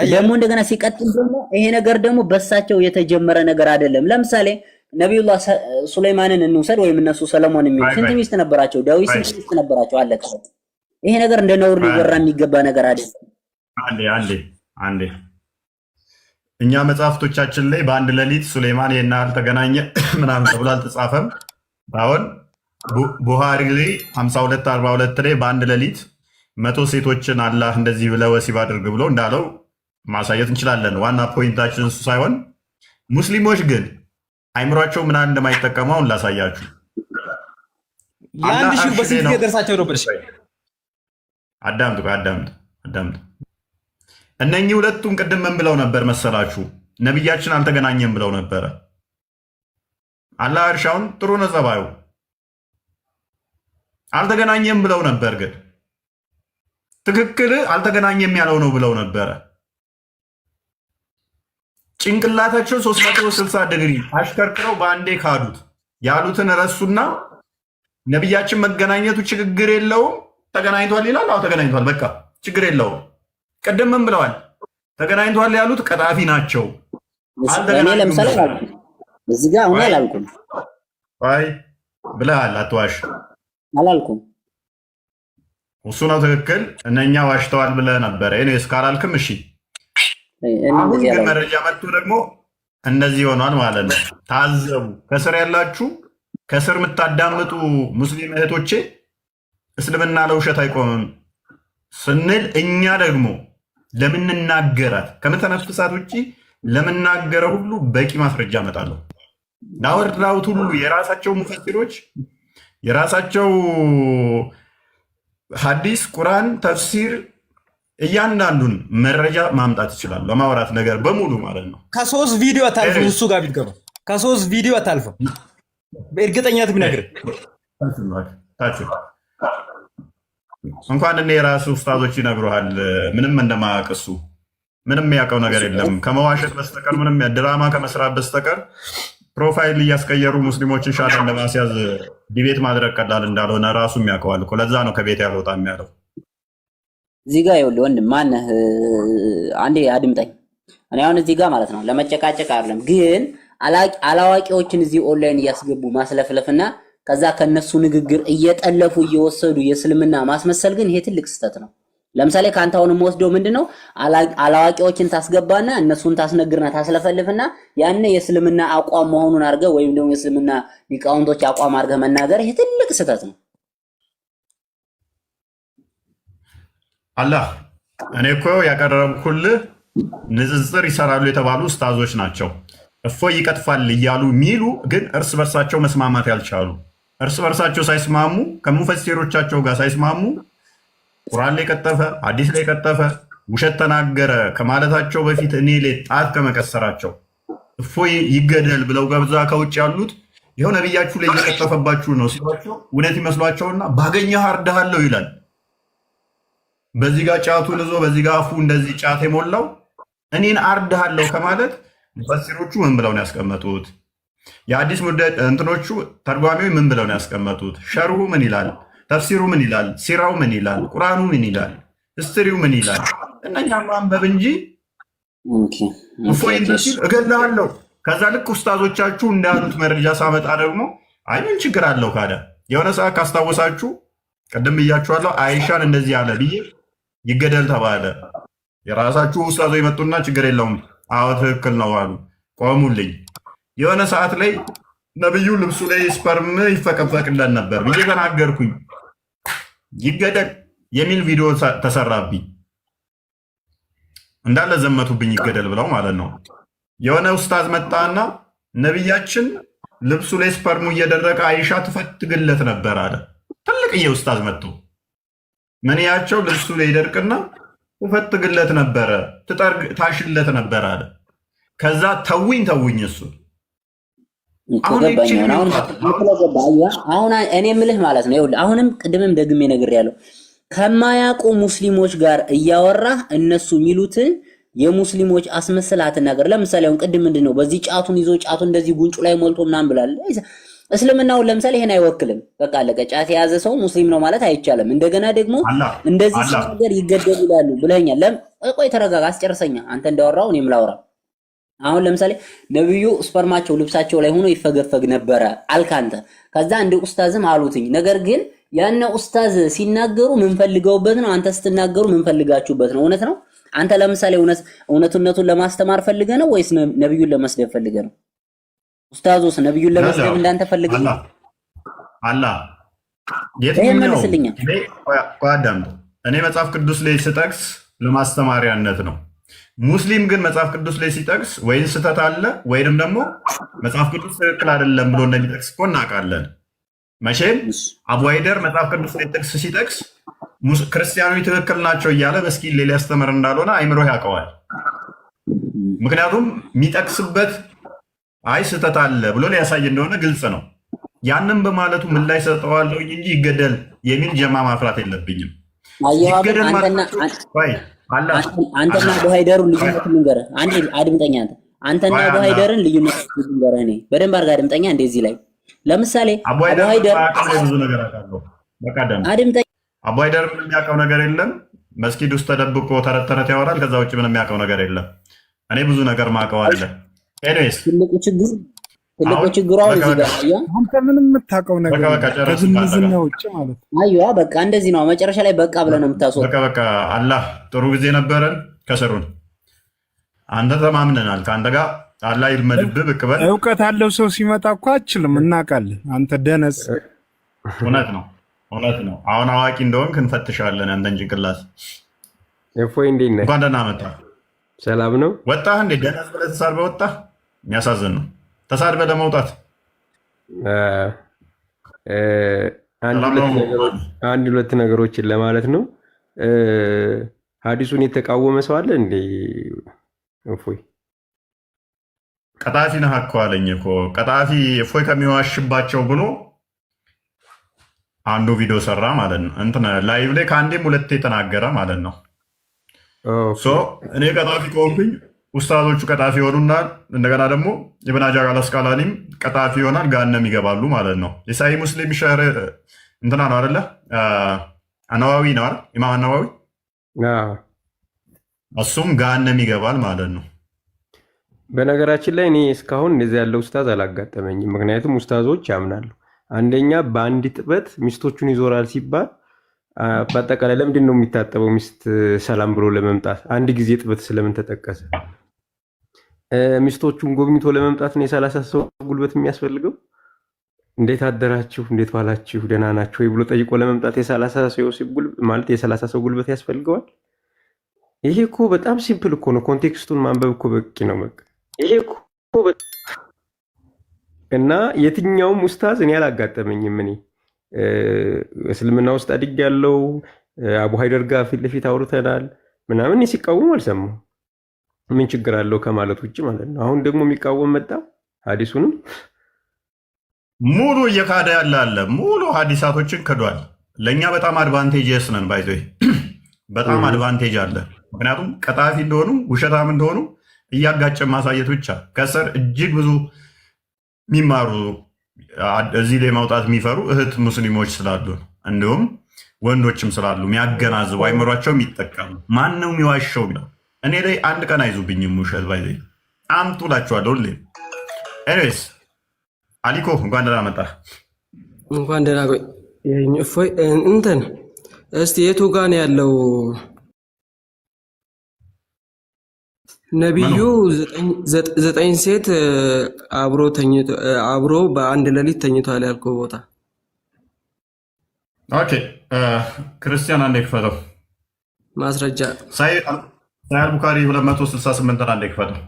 ደግሞ እንደገና ሲቀጥል ደግሞ ይሄ ነገር ደግሞ በሳቸው የተጀመረ ነገር አይደለም። ለምሳሌ ነብዩላህ ሱለይማንን እንውሰድ ወይም እነሱ ሰለሞን የሚሉ ስንት ሚስት ነበራቸው? ዳዊት ስንት ሚስት ነበራቸው? አለቀ። ይሄ ነገር እንደ ነውር ሊወራ የሚገባ ነገር አይደለም። አንዴ እኛ መጽሐፍቶቻችን ላይ በአንድ ሌሊት ሱሌማን የናል ተገናኘ ምናምን ተብሎ አልተጻፈም። አሁን ቡሃሪ ላይ 5242 ላይ በአንድ ሌሊት 100 ሴቶችን አላህ እንደዚህ ብለ ወሲብ አድርግ ብሎ እንዳለው ማሳየት እንችላለን። ዋና ፖይንታችን እሱ ሳይሆን ሙስሊሞች ግን አይምሯቸው ምናምን እንደማይጠቀሙ አሁን ላሳያችሁ። ለአንድ ሺህ በስንት ደርሳቸው ነበር? አዳምጥ። እነኚህ ሁለቱም ቅድም ምን ብለው ነበር መሰላችሁ? ነቢያችን አልተገናኘም ብለው ነበረ። አላህ እርሻውን ጥሩ ነው ጸባዩ፣ አልተገናኘም ብለው ነበር። ግን ትክክል አልተገናኘም ያለው ነው ብለው ነበረ። ጭንቅላታቸው 360 ዲግሪ አሽከርክረው በአንዴ ካዱት። ያሉትን ረሱና ነቢያችን መገናኘቱ ችግር የለውም ተገናኝቷል ይላል። አዎ ተገናኝቷል፣ በቃ ችግር የለውም። ቀደም ምን ብለዋል? ተገናኝቷል ያሉት ቀጣፊ ናቸው። እኔ ለምሳሌ እዚህ ጋር አሁን አላልኩም። አይ ብለሃል፣ አትዋሽ። አላልኩም። እሱ ነው ትክክል። እነኛ ዋሽተዋል ብለህ ነበረ። እኔ እስካላልክም እሺ። አሁን ግን መረጃ መጥቶ ደግሞ እንደዚህ ሆኗል ማለት ነው። ታዘቡ። ከስር ያላችሁ ከስር የምታዳምጡ ሙስሊም እህቶቼ እስልምና ለውሸት አይቆምም ስንል እኛ ደግሞ ለምንናገራት ከምተነፍሳት ውጭ ለምናገረው ሁሉ በቂ ማስረጃ እመጣለሁ። ዳውት ሁሉ የራሳቸው ሙፈሲሮች የራሳቸው ሐዲስ፣ ቁርአን፣ ተፍሲር እያንዳንዱን መረጃ ማምጣት ይችላል። ለማውራት ነገር በሙሉ ማለት ነው። ከ3 ቪዲዮ አታልፍም። እሱ ጋር ቢትገባ ከ3 ቪዲዮ አታልፍም። በእርግጠኛት ቢነግርህ እንኳን እኔ የራሱ ኡስታዞች ይነግሩሃል። ምንም እንደማያውቅ እሱ ምንም ያውቀው ነገር የለም ከመዋሸት በስተቀር ምንም ድራማ ከመስራት በስተቀር ፕሮፋይል እያስቀየሩ ሙስሊሞችን ሻተን ለማስያዝ ዲቤት ማድረግ ቀላል እንዳልሆነ ራሱም ያውቀዋል እኮ። ለዛ ነው ከቤት ያልወጣም ያለው። እዚህ ጋር ይኸውልህ ወንድም ማነህ፣ አንዴ አድምጠኝ። እኔ አሁን እዚህ ጋር ማለት ነው ለመጨቃጨቅ አይደለም፣ ግን አላዋቂዎችን እዚህ ኦንላይን እያስገቡ ማስለፍለፍና ከዛ ከነሱ ንግግር እየጠለፉ እየወሰዱ የእስልምና ማስመሰል ግን ይሄ ትልቅ ስህተት ነው። ለምሳሌ ካንተ አሁን የምወስደው ምንድነው አላዋቂዎችን ታስገባና እነሱን ታስነግርና ታስለፈልፍና ያን የእስልምና አቋም መሆኑን አድርገህ ወይም ደግሞ የእስልምና ሊቃውንቶች አቋም አድርገህ መናገር ይሄ ትልቅ ስህተት ነው። አላህ እኔ እኮ ያቀረብኩልህ ንጽጽር ይሰራሉ የተባሉ ኡስታዞች ናቸው። እፎይ ይቀጥፋል እያሉ የሚሉ ግን እርስ በርሳቸው መስማማት ያልቻሉ እርስ በርሳቸው ሳይስማሙ ከሙፈሲሮቻቸው ጋር ሳይስማሙ ቁርአን ላይ ቀጠፈ፣ ሐዲስ ላይ ቀጠፈ፣ ውሸት ተናገረ ከማለታቸው በፊት እኔ ላይ ጣት ከመቀሰራቸው እፎይ ይገደል ብለው ገብዛ ከውጭ ያሉት ይኸው ነቢያችሁ ላይ እየቀጠፈባችሁ ነው ሲሏቸው እውነት ይመስሏቸውና ባገኘህ አርድሃለሁ ይላል። በዚህ ጋር ጫቱን ይዞ በዚህ ጋር አፉ እንደዚህ ጫት የሞላው እኔን አርድሃለሁ ከማለት ሙፈሲሮቹ ምን ብለው ነው ያስቀመጡት? የአዲስ እንትኖቹ ተርጓሚው ምን ብለው ነው ያስቀመጡት? ሸርሁ ምን ይላል? ተፍሲሩ ምን ይላል? ሲራው ምን ይላል? ቁርአኑ ምን ይላል? ስትሪው ምን ይላል? እነኛ ማንበብ እንጂ እፎይ ሲል እገላለሁ። ከዛ ልክ ኡስታዞቻችሁ እንዳሉት መረጃ ሳመጣ ደግሞ አይ ምን ችግር አለው ካደ የሆነ ሰዓት ካስታወሳችሁ ቅድም ብያችኋለሁ፣ አይሻን እንደዚህ አለ ብዬ ይገደል ተባለ። የራሳችሁ ኡስታዞች የመጡና ችግር የለውም አዎ ትክክል ነው አሉ፣ ቆሙልኝ። የሆነ ሰዓት ላይ ነብዩ ልብሱ ላይ ስፐርም ይፈቀፈቅለን ነበር ብዬ ተናገርኩኝ። ይገደል የሚል ቪዲዮ ተሰራብኝ። እንዳለ ዘመቱብኝ፣ ይገደል ብለው ማለት ነው። የሆነ ኡስታዝ መጣና ነብያችን ልብሱ ላይ ስፐርሙ እየደረቀ አይሻ ትፈትግለት ነበር አለ። ትልቅዬ ኡስታዝ መጥቶ ምን ያቸው ልብሱ ላይ ይደርቅና ትፈትግለት ነበረ፣ ታሽለት ነበር አለ። ከዛ ተውኝ እሱ አሁን እኔ የምልህ ማለት ነው። ይኸውልህ አሁንም ቅድምም ደግሜ ነግሬያለሁ። ከማያውቁ ሙስሊሞች ጋር እያወራህ እነሱ የሚሉትን የሙስሊሞች አስመስላት ነገር። ለምሳሌ አሁን ቅድም ምንድነው በዚህ ጫቱን ይዞ ጫቱን እንደዚህ ጉንጩ ላይ ሞልቶ ምናምን ብላል። እስልምናውን ለምሳሌ ይሄን አይወክልም። በቃ አለቀ። ጫት የያዘ ሰው ሙስሊም ነው ማለት አይቻልም። እንደገና ደግሞ እንደዚህ ነገር ይገደሉ ይላሉ ብለኛል። ቆይ ተረጋጋ፣ አስጨርሰኛ። አንተ እንዳወራው እኔም ላውራ። አሁን ለምሳሌ ነብዩ ስፐርማቸው ልብሳቸው ላይ ሆኖ ይፈገፈግ ነበረ አልካንተ። ከዛ አንድ ኡስታዝም አሉትኝ። ነገር ግን ያነ ኡስታዝ ሲናገሩ ምን ፈልገውበት ነው? አንተ ስትናገሩ ምን ፈልጋችሁበት ነው? እውነት ነው። አንተ ለምሳሌ እውነቱን ለማስተማር ፈልገ ነው ወይስ ነብዩን ለመስደብ ፈልገ ነው? ኡስታዙስ ነብዩን ለመስደብ እንዳንተ ፈልገ ነው? አላህ የትኛው መልስልኛ። እኔ መጽሐፍ ቅዱስ ላይ ስጠቅስ ለማስተማሪያነት ነው። ሙስሊም ግን መጽሐፍ ቅዱስ ላይ ሲጠቅስ ወይን ስህተት አለ ወይንም ደግሞ መጽሐፍ ቅዱስ ትክክል አይደለም ብሎ እንደሚጠቅስ እኮ እናውቃለን። መቼም አቡ ሃይደር መጽሐፍ ቅዱስ ላይ ጥቅስ ሲጠቅስ ክርስቲያኖች ትክክል ናቸው እያለ መስኪን ላይ ሊያስተምር እንዳልሆነ አይምሮ ያውቀዋል። ምክንያቱም የሚጠቅስበት አይ ስህተት አለ ብሎ ሊያሳይ እንደሆነ ግልጽ ነው። ያንን በማለቱ ምን ላይ ሰጠዋለሁ እንጂ ይገደል የሚል ጀማ ማፍራት የለብኝም። ይገደል ማለት አንተና አቡ ሃይደርን ልዩነት ልንገርህ። አንዴ አድምጠኛ። አንተና አቡ ሃይደርን ልዩነት ልንገርህ። እኔ በደንብ አድርገህ አድምጠኛ። እንደዚህ ላይ ለምሳሌ አቡ ሃይደር ብዙ ነገር አውቃለሁ። በቃ አድምጠኛ። አቡ ሃይደር ምንም የሚያውቀው ነገር የለም። መስጊድ ውስጥ ተደብቆ ተረት ተረት ያወራል። ከዛ ውጭ ምንም የሚያውቀው ነገር የለም። እኔ ብዙ ነገር ማውቀው አለ። ኤኒዌይስ ትልቁ ችግሩ አሁን እዚህ ጋር አያ አንተ ምንም የምታውቀው ነገር ከዝምዝና ውጭ ማለት ነው። አይዋ በቃ እንደዚህ ነው። መጨረሻ ላይ በቃ ብለህ ነው የምታስወጣው። በቃ አላህ ጥሩ ጊዜ ነበረን። ከስሩን አንተ ተማምነናል። ከአንተ ጋር አላህ ይልመድብህ። ብቅ በል። እውቀት አለው ሰው ሲመጣ እኮ አችልም እናውቃለን። አንተ ደነስ። እውነት ነው። አሁን አዋቂ እንደሆንክ እንፈትሻለን። አንተን ጭንቅላት እፎይ እንዴት ነህ? እንኳን ደህና መጣህ። ሰላም ነው። ወጣህ እንዴ? ደነስ ብለህ ተሳድበህ ወጣህ። የሚያሳዝን ነው። ተሳድበህ ለመውጣት አንድ ሁለት ነገሮችን ለማለት ነው። ሀዲሱን የተቃወመ ሰው አለ እንዴ? እፎይ ቀጣፊ ነህ እኮ አለኝ እኮ። ቀጣፊ እፎይ ከሚዋሽባቸው ብሎ አንዱ ቪዲዮ ሰራ ማለት ነው። እንትን ላይቭ ላይ ከአንዴም ሁለቴ የተናገረ ማለት ነው። እኔ ቀጣፊ ከሆንኩኝ ኡስታዞቹ ቀጣፊ ይሆኑና እንደገና ደግሞ ኢብን ሀጀር አልአስቀላኒም ቀጣፊ ይሆናል፣ ገሃነም ይገባሉ ማለት ነው። የሳሂህ ሙስሊም ሸር እንትና ነው አይደለ? አነዋዊ ነው አይደል? ኢማም አነዋዊ እሱም ገሃነም ይገባል ማለት ነው። በነገራችን ላይ እኔ እስካሁን እንደዚህ ያለው ኡስታዝ አላጋጠመኝም። ምክንያቱም ኡስታዞች ያምናሉ። አንደኛ በአንድ ጥበት ሚስቶቹን ይዞራል ሲባል በአጠቃላይ ለምንድን ነው የሚታጠበው? ሚስት ሰላም ብሎ ለመምጣት አንድ ጊዜ ጥበት ስለምን ተጠቀሰ? ሚስቶቹን ጎብኝቶ ለመምጣት ነው የ30 ሰው ጉልበት የሚያስፈልገው? እንዴት አደራችሁ፣ እንዴት ዋላችሁ፣ ደህና ናችሁ ወይ ብሎ ጠይቆ ለመምጣት የ30 ሰው ጉልበት ያስፈልገዋል? ይሄ እኮ በጣም ሲምፕል እኮ ነው። ኮንቴክስቱን ማንበብ እኮ በቂ ነው። በቃ ይሄ እኮ እና የትኛውም ኡስታዝ እኔ አላጋጠመኝም። እኔ እስልምና ውስጥ አድግ ያለው አቡ ሃይደር ጋር ፊት ለፊት አውርተናል ምናምን ሲቃወም አልሰማሁም። ምን ችግር አለው ከማለት ውጭ ማለት ነው። አሁን ደግሞ የሚቃወም መጣ። ሀዲሱንም ሙሉ እየካደ ያለ አለ። ሙሉ ሀዲሳቶችን ክዷል። ለእኛ በጣም አድቫንቴጅ የስነን ባይዞ በጣም አድቫንቴጅ አለ። ምክንያቱም ቀጣፊ እንደሆኑ ውሸታም እንደሆኑ እያጋጨ ማሳየት ብቻ። ከስር እጅግ ብዙ የሚማሩ እዚህ ላይ መውጣት የሚፈሩ እህት ሙስሊሞች ስላሉ ነው። እንዲሁም ወንዶችም ስላሉ የሚያገናዝቡ አይምሯቸው የሚጠቀሙ ማን ነው የሚዋሸው ነው። እኔ ላይ አንድ ቀን አይዙብኝም ውሸት ባይዘ አምጡላችኋለሁ ሁሌ። ኤኒዌይስ አሊኮ እንኳን ደህና መጣ። እንኳን ደህና ቆይ። እፎይ እንትን እስቲ የቱ ጋር ነው ያለው ነቢዩ 9 ሴት አብሮ በአንድ ሌሊት ተኝቷል ያልከው ቦታ? ኦኬ ክርስቲያን አንዴ ክፈተው። ማስረጃ ሳይ ቡኻሪ 268 አንዴ ክፈተው።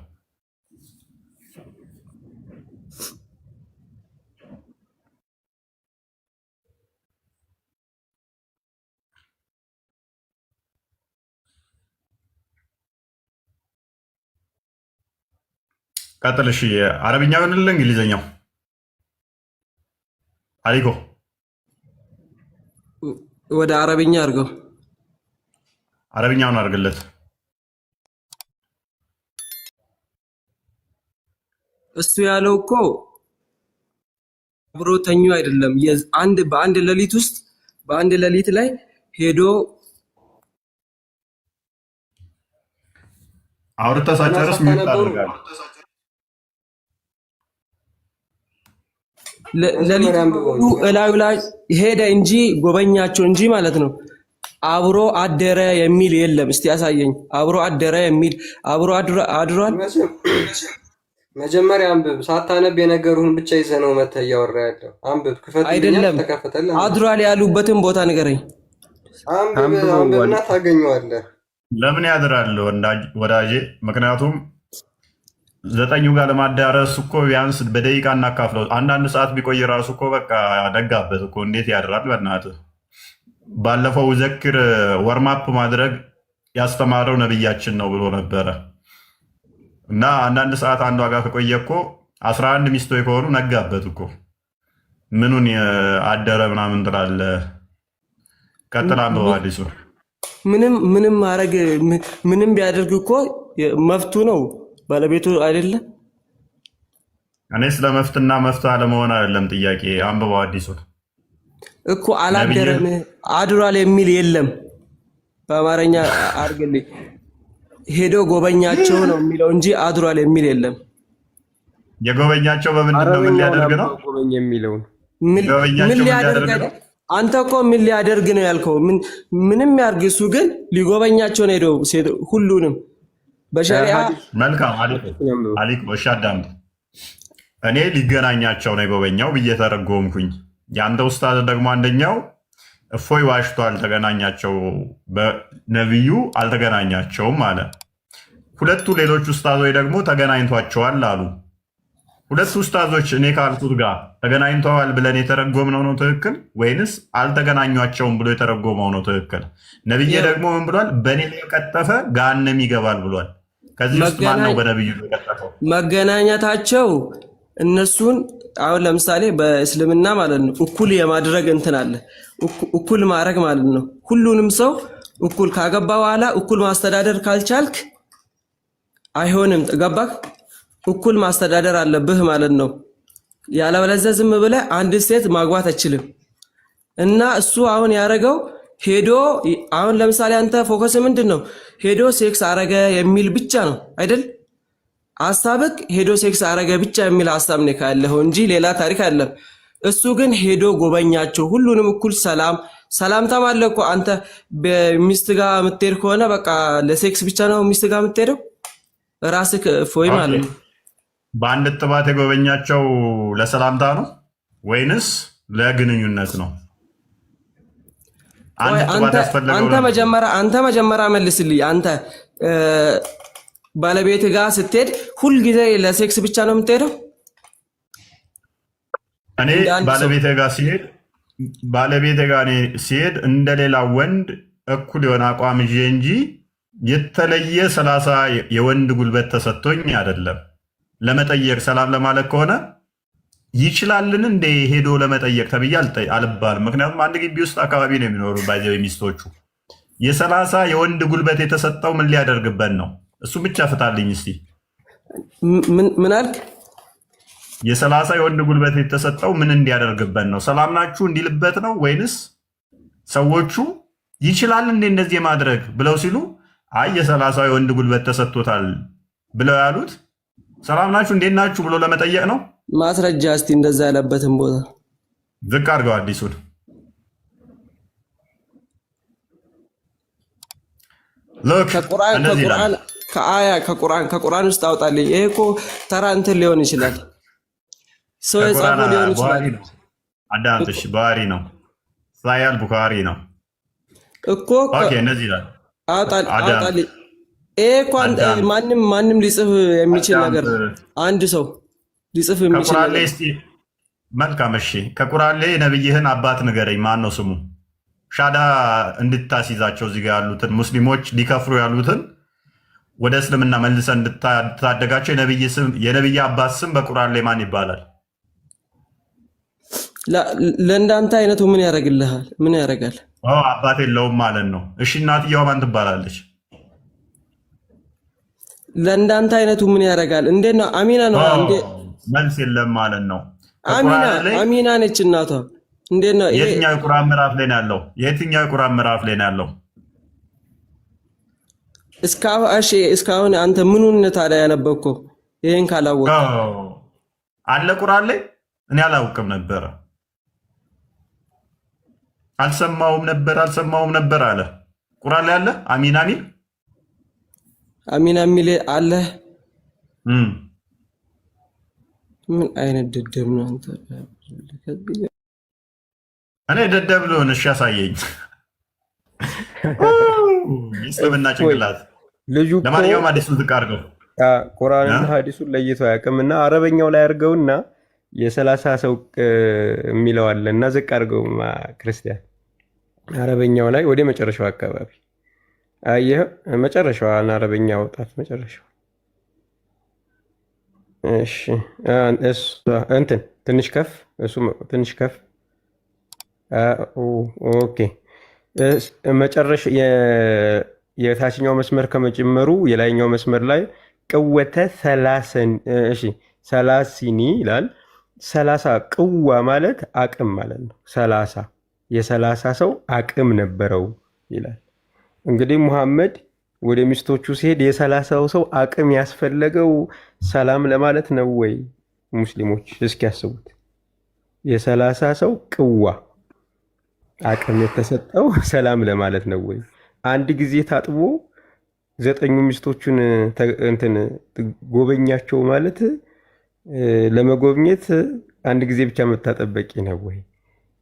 ቀጥል። እሺ አረብኛው እንል እንግሊዘኛው አሊኮ ወደ አረብኛ አድርገው። አረብኛውን አድርግለት። እሱ ያለው እኮ አብሮ ተኙ አይደለም። በአንድ ሌሊት ውስጥ በአንድ ሌሊት ላይ ሄዶ አውርተህ ሳጨርስ ምን ታደርጋለህ? ሌሊት እላዩ ላይ ሄደ እንጂ ጎበኛቸው እንጂ ማለት ነው። አብሮ አደረ የሚል የለም። እስቲ ያሳየኝ። አብሮ አደረ የሚል አብሮ አድሯል። መጀመሪያ አንብብ። ሳታነብ የነገሩህን ብቻ ይዘህ ነው መተህ እያወራ ያለው። አንብብ። ክፈት አይደለም አድሯል ያሉበትን ቦታ ንገረኝ። አንብብና ታገኘዋለህ። ለምን ያድራል ወዳጄ? ምክንያቱም 9 ጋር ለማዳረስ እኮ ቢያንስ በደቂቃ እናካፍለው። አንዳንድ ሰዓት ቢቆይ ራሱ እኮ በቃ ደጋበት እኮ እንዴት ያድራል? በእናትህ ባለፈው ዘክር ወርማፕ ማድረግ ያስተማረው ነብያችን ነው ብሎ ነበረ እና አንዳንድ ሰዓት አንዷ ጋር ከቆየ እኮ 11 ሚስቶች ከሆኑ ነጋበት እኮ። ምኑን አደረ ምናምን ትላለህ? ቀጥላ ነው አዲሱ ምንም ማድረግ ምንም ቢያደርግ እኮ መፍቱ ነው ባለቤቱ አይደለም። እኔ ስለ መፍትና መፍቱ አለመሆን አይደለም ጥያቄ። አንብበው አዲሱ እኮ አላደረም አድሯል የሚል የለም። በአማርኛ አድርግልኝ። ሄዶ ጎበኛቸው ነው የሚለው እንጂ አድሯል የሚል የለም። የጎበኛቸው በምንድን ነው? ምን ሊያደርግ ነው የሚለው? ምን ሊያደርግ? አንተ እኮ ምን ሊያደርግ ነው ያልከው? ምንም ያርግ። እሱ ግን ሊጎበኛቸው ነው ሄዶ ሁሉንም በሸሪዓ መልካም አሊክ ወሻዳም እኔ ሊገናኛቸው ነው የጎበኛው ብዬ ተረጎምኩኝ። የአንተ ኡስታዝ ደግሞ አንደኛው እፎይ ዋሽቶ አልተገናኛቸው በነቢዩ አልተገናኛቸውም አለ። ሁለቱ ሌሎች ኡስታዞች ደግሞ ተገናኝቷቸዋል አሉ። ሁለቱ ኡስታዞች እኔ ካልኩት ጋር ተገናኝተዋል ብለን የተረጎምነው ነው ትክክል ወይንስ አልተገናኟቸውም ብሎ የተረጎመው ነው ትክክል? ነብዬ ደግሞ ምን ብሏል? በእኔ ላይ የቀጠፈ ገሃነም ይገባል ብሏል። ከዚህ ውስጥ ማን ነው በነብዩ የቀጠፈው? መገናኘታቸው እነሱን አሁን ለምሳሌ በእስልምና ማለት ነው እኩል የማድረግ እንትን አለ። እኩል ማድረግ ማለት ነው ሁሉንም ሰው እኩል ካገባ በኋላ እኩል ማስተዳደር ካልቻልክ አይሆንም። ገባክ? እኩል ማስተዳደር አለብህ ማለት ነው። ያለበለዚያ ዝም ብለህ አንድ ሴት ማግባት አትችልም። እና እሱ አሁን ያደረገው ሄዶ አሁን ለምሳሌ አንተ ፎከስ ምንድን ነው? ሄዶ ሴክስ አረገ የሚል ብቻ ነው አይደል? ሀሳብክ ሄዶ ሴክስ አረገ ብቻ የሚል ሀሳብ ነው ካለህ እንጂ ሌላ ታሪክ አይደለም። እሱ ግን ሄዶ ጎበኛቸው ሁሉንም እኩል ሰላምታም አለ እኮ። አንተ በሚስት ጋር የምትሄድ ከሆነ በቃ ለሴክስ ብቻ ነው ሚስት ጋር የምትሄደው? ራስክ ፎይ ማለት ነው። በአንድ ጥባት የጎበኛቸው ለሰላምታ ነው ወይንስ ለግንኙነት ነው? አንተ መጀመሪያ መልስልኝ። አንተ ባለቤት ጋር ስትሄድ ሁልጊዜ ለሴክስ ብቻ ነው የምትሄደው? እኔ ባለቤቴ ጋር ሲሄድ እንደሌላ ወንድ እኩል የሆነ አቋም ይዤ እንጂ የተለየ 30 የወንድ ጉልበት ተሰጥቶኝ አይደለም። ለመጠየቅ ሰላም ለማለት ከሆነ ይችላልን እንደ ሄዶ ለመጠየቅ ተብዬ አልባልም። ምክንያቱም አንድ ግቢ ውስጥ አካባቢ ነው የሚኖሩ ባይዘው ሚስቶቹ። የ30 የወንድ ጉልበት የተሰጠው ምን ሊያደርግበት ነው? እሱ ብቻ ፍታልኝ እስቲ። ምን አልክ? የ30 የወንድ ጉልበት የተሰጠው ምን እንዲያደርግበት ነው? ሰላም ናችሁ እንዲልበት ነው ወይንስ ሰዎቹ ይችላል እንዴ እንደዚህ ማድረግ ብለው ሲሉ አይ የ30 የወንድ ጉልበት ተሰጥቶታል ብለው ያሉት ሰላም ናችሁ እንዴት ናችሁ ብሎ ለመጠየቅ ነው? ማስረጃ እስቲ እንደዛ ያለበትን ቦታ ዝቅ አድርገው አዲሱን ከቁርአን ውስጥ አውጣልኝ። ይሄ እኮ ተራ እንትን ሊሆን ይችላል፣ ሰው የጻፈው ሊሆን ይችላል። አዳምጥሽ፣ ባህሪ ነው ሳያል ቡኻሪ ነው እኮ እነዚህ ይላል። አውጣልኝ። ይሄ እኮ ማንም ሊጽፍ የሚችል ነገር አንድ ሰው ሊጽፍ የሚችል ነገር። መልካም እሺ፣ ከቁርአን ላይ ነብይህን አባት ንገረኝ። ማን ነው ስሙ? ሻዳ እንድታስይዛቸው እዚህ ጋር ያሉትን ሙስሊሞች ሊከፍሩ ያሉትን ወደ እስልምና መልሰ እንድታደጋቸው የነብይ አባት ስም በቁርአን ላይ ማን ይባላል? ለእንዳንተ አይነቱ ምን ያደርግልሃል? ምን ያደርጋል? አባት የለውም ማለት ነው። እሺ እናትየዋ ማን ትባላለች? ለእንዳንተ አይነቱ ምን ያደርጋል? እንዴት ነው? አሚና ነው። መልስ የለም ማለት ነው። አሚና ነች እናቷ። እንዴት ነው? የትኛው የቁርአን ምዕራፍ ላይ ነው ያለው? የትኛው የቁርአን ምዕራፍ ላይ ነው ያለው? እስካሁን አንተ ምኑን ታዲያ ያነበብከው? ይሄን ካላወቅ አለ ቁርአን ላይ? እኔ አላውቅም ነበረ፣ አልሰማውም ነበር አለ። ቁርአን ላይ አለ አሚና ሚል አለ። ምን አይነት ደደብ ነው አንተ? እኔ ደደብ ልሆን? እሺ ያሳየኝ። ይስልምና ጭንቅላት ልጁ። ለማንኛውም አዲሱን ዝቅ አድርገው ቁርአንና ሐዲሱን ለይቶ አያውቅምና አረበኛው ላይ አድርገውና የ30 ሰው የሚለው አለ እና ዝቅ አድርገው ክርስቲያን አረበኛው ላይ ወደ መጨረሻው አካባቢ አየህ፣ መጨረሻው አረበኛ ወጣት መጨረሻው። እሺ እንትን ትንሽ ከፍ፣ እሱ ትንሽ ከፍ። ኦኬ መጨረሻ የታችኛው መስመር ከመጨመሩ የላይኛው መስመር ላይ ቅወተ 30 ይላል። 30 ቅዋ ማለት አቅም ማለት ነው። 30 የ30 ሰው አቅም ነበረው ይላል። እንግዲህ ሙሐመድ ወደ ሚስቶቹ ሲሄድ የ30 ሰው አቅም ያስፈለገው ሰላም ለማለት ነው ወይ? ሙስሊሞች እስኪ ያስቡት። የ30 ሰው ቅዋ አቅም የተሰጠው ሰላም ለማለት ነው ወይ? አንድ ጊዜ ታጥቦ 9 ሚስቶቹን እንትን ጎበኛቸው ማለት ለመጎብኘት አንድ ጊዜ ብቻ መታጠብ በቂ ነው ወይ?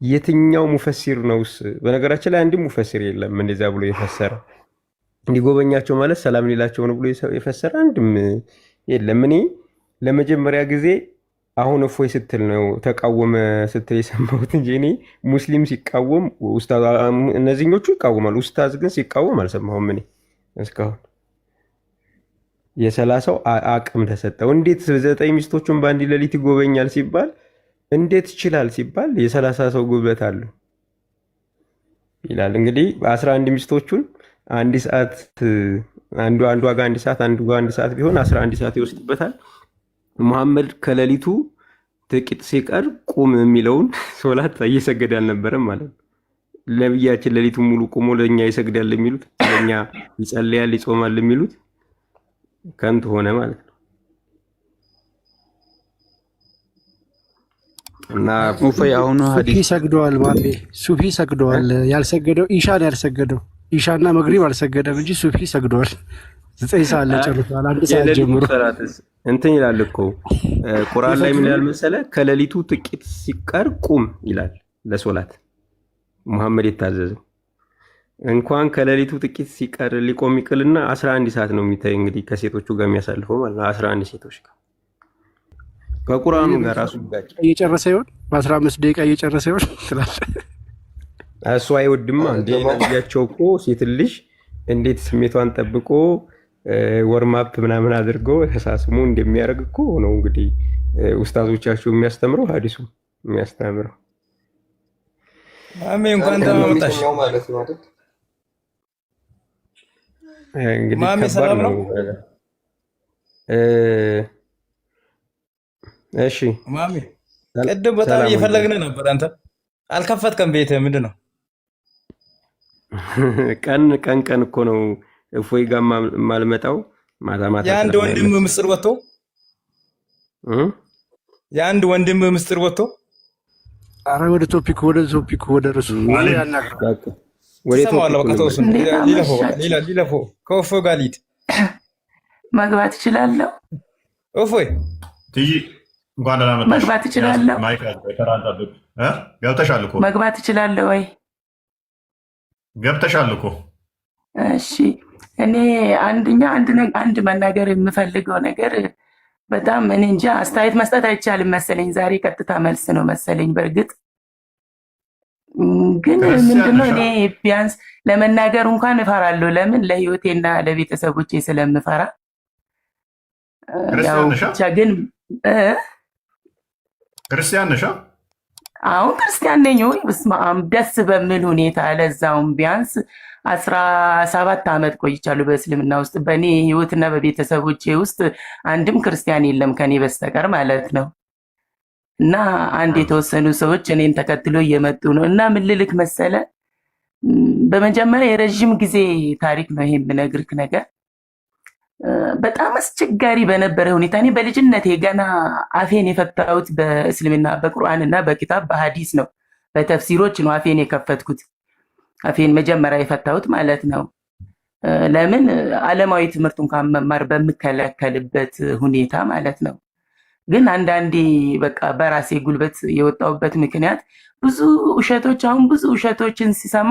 የትኛው ሙፈሲር ነውስ? በነገራችን ላይ አንድም ሙፈሲር የለም እንደዛ ብሎ የፈሰረ እንዲጎበኛቸው ማለት ሰላም ሊላቸው ነው ብሎ የፈሰረ አንድም የለም። እኔ ለመጀመሪያ ጊዜ አሁን እፎይ ስትል ነው ተቃወመ ስትል የሰማሁት እንጂ እኔ ሙስሊም ሲቃወም ኡስታዝ፣ እነዚህኞቹ ይቃወማሉ፣ ኡስታዝ ግን ሲቃወም አልሰማሁም እኔ እስካሁን። የ30 አቅም ተሰጠው። እንዴት 9 ሚስቶቹን በአንድ ሌሊት ይጎበኛል ሲባል እንዴት ይችላል ሲባል የ30 ሰው ጉልበት አለው ይላል። እንግዲህ 11 ሚስቶቹን አንድ ሰዓት አንዱ ጋር 1 ሰዓት አንዱ ጋር 1 ሰዓት ቢሆን 11 ሰዓት ይወስድበታል። ሙሐመድ ከሌሊቱ ጥቂት ሲቀር ቁም የሚለውን ሶላት እየሰገደ አልነበረም ማለት ነው። ነብያችን ሌሊቱን ሙሉ ቁሞ ለኛ ይሰግዳል የሚሉት ለኛ ይጸልያል ይጾማል የሚሉት ከንቱ ሆነ ማለት ነው። እና ሱፊ አሁን ሱፊ ሰግደዋል። ማሜ ሱፊ ሰግደዋል። ያልሰገደው ኢሻን ያልሰገደው ኢሻና መግሪብ አልሰገደም እንጂ ሱፊ ሰግደዋል። 9 ሰዓት ላይ ጨርሷል። 1 ሰዓት ጀምሮ እንትን ይላል እኮ ቁርአን ላይ ምን ይላል መሰለህ? ከሌሊቱ ጥቂት ሲቀር ቁም ይላል ለሶላት ሙሐመድ የታዘዘው። እንኳን ከሌሊቱ ጥቂት ሲቀር ሊቆም ይቅልና 11 ሰዓት ነው የሚታይ እንግዲህ ከሴቶቹ ጋር የሚያሳልፈው ማለት ነው። 11 ሴቶች ጋር ከቁርአኑ ጋር ራሱ ጋር እየጨረሰ ይሆን በ15 ደቂቃ እየጨረሰ ይሆን ትላለህ። እሱ አይወድማ እንዴ ነብያቸው እኮ ሴት ልጅ እንዴት ስሜቷን ጠብቆ ወርማፕ ምናምን አድርጎ ተሳስሞ እንደሚያደርግ እኮ ነው እንግዲህ ኡስታዞቻቸው የሚያስተምረው ሐዲሱ የሚያስተምረው። ማሜ እንኳን ተማመጣሽ ማለት ነው አይደል? እንግዲህ ማሜ ሰላም ነው። እሺ ማሚ ቅድም በጣም እየፈለግን ነበር። አንተ አልከፈትከም ቤት ምንድን ነው? ቀን እኮ ነው እፎይ ጋር የማልመጣው ማታ ማታ የአንድ ወንድም ምስጢር ወጥቶ አረ ወደ ቶፒክ ወደ ርዕሱ ሰማዋለሁ። በቃ ተወሱ። ሊለፎ ከእፎይ ጋር ሊድ መግባት እችላለሁ። እፎይ እንኳን ደህና መጣሽ። መግባት እችላለሁ። ገብተሻል እኮ መግባት እችላለሁ ወይ? ገብተሻል እኮ። እሺ እኔ አንድ መናገር የምፈልገው ነገር በጣም እኔ እንጃ አስተያየት መስጠት አይቻልም መሰለኝ። ዛሬ ቀጥታ መልስ ነው መሰለኝ። በእርግጥ ግን ምንድነው እኔ ቢያንስ ለመናገር እንኳን እፈራለሁ። ለምን? ለህይወቴና ለቤተሰቦቼ ስለምፈራ። ያው ብቻ ግን ክርስቲያን ነሽ? አሁን ክርስቲያን ነኝ። ወይ በስመ አብ ደስ በሚል ሁኔታ ለዛውም ቢያንስ 17 ዓመት ቆይቻለሁ በእስልምና ውስጥ። በእኔ ህይወትና በቤተሰቦቼ ውስጥ አንድም ክርስቲያን የለም ከኔ በስተቀር ማለት ነው። እና አንድ የተወሰኑ ሰዎች እኔን ተከትሎ እየመጡ ነው። እና ምን ልልክ መሰለ፣ በመጀመሪያ የረዥም ጊዜ ታሪክ ነው ይሄ የምነግርህ ነገር። በጣም አስቸጋሪ በነበረ ሁኔታ እኔ በልጅነቴ ገና አፌን የፈታሁት በእስልምና በቁርአን እና በኪታብ በሐዲስ ነው። በተፍሲሮች ነው አፌን የከፈትኩት። አፌን መጀመሪያ የፈታሁት ማለት ነው። ለምን? ዓለማዊ ትምህርት እንኳን መማር በምከለከልበት ሁኔታ ማለት ነው። ግን አንዳንዴ በቃ በራሴ ጉልበት የወጣሁበት ምክንያት ብዙ ውሸቶችን ሲሰማ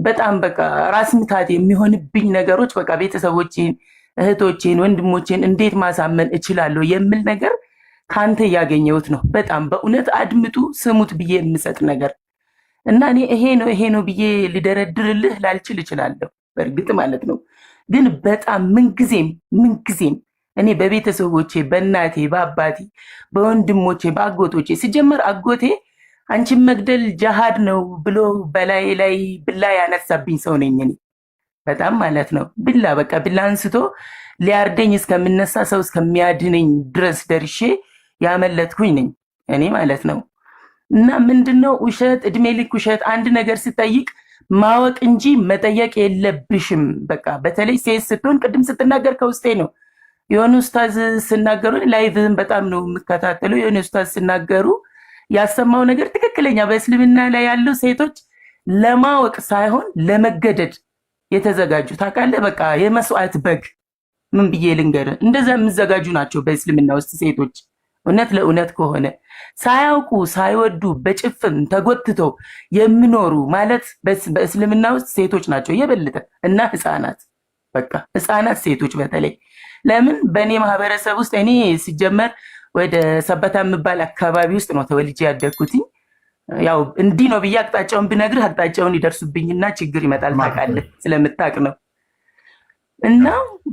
በጣም በቃ ራስ ምታት የሚሆንብኝ ነገሮች በቃ ቤተሰቦቼን፣ እህቶቼን፣ ወንድሞቼን እንዴት ማሳመን እችላለሁ የሚል ነገር ካንተ ያገኘሁት ነው። በጣም በእውነት አድምጡ ስሙት ብዬ የምሰጥ ነገር እና እኔ ይሄ ነው ብዬ ልደረድርልህ ላልችል እችላለሁ በእርግጥ ማለት ነው። ግን በጣም ምንጊዜም እኔ በቤተሰቦቼ፣ በእናቴ፣ በአባቴ፣ በወንድሞቼ፣ በአጎቶቼ ሲጀመር አጎቴ አንቺን መግደል ጀሃድ ነው ብሎ በላይ ላይ ብላ ያነሳብኝ ሰው ነኝ እኔ በጣም ማለት ነው። ብላ አንስቶ ሊያርደኝ እስከምነሳ ሰው እስከሚያድነኝ ድረስ ደርሼ ያመለጥኩኝ ነኝ እኔ ማለት ነው። እና ምንድነው ውሸት፣ እድሜ ልክ ውሸት። አንድ ነገር ስጠይቅ ማወቅ እንጂ መጠየቅ የለብሽም። በቃ በተለይ ሴት ስትሆን ቅድም ስትናገር ከውስጤ ነው። የሆኑ ኡስታዝ ሲናገሩ ላይቭን በጣም ነው የምከታተለው። የሆኑ ኡስታዝ ሲናገሩ ያሰማው ነገር ትክክለኛ በእስልምና ላይ ያሉ ሴቶች ለማወቅ ሳይሆን ለመገደድ የተዘጋጁ ታውቃለህ። በቃ የመስዋዕት በግ ምን ብዬ ልንገርህ፣ እንደዛ የሚዘጋጁ ናቸው በእስልምና ውስጥ ሴቶች። እውነት ለእውነት ከሆነ ሳያውቁ ሳይወዱ በጭፍን ተጎትተው የሚኖሩ ማለት በእስልምና ውስጥ ሴቶች ናቸው የበለጠ እና ህፃናት፣ በቃ ህፃናት ሴቶች በተለይ ለምን በእኔ ማህበረሰብ ውስጥ እኔ ሲጀመር ወደ ሰበታ የሚባል አካባቢ ውስጥ ነው ተወልጄ ያደግኩት። ያው እንዲህ ነው ብዬ አቅጣጫውን ብነግርህ አቅጣጫውን ይደርሱብኝና ችግር ይመጣል ታውቃለህ፣ ስለምታውቅ ነው። እና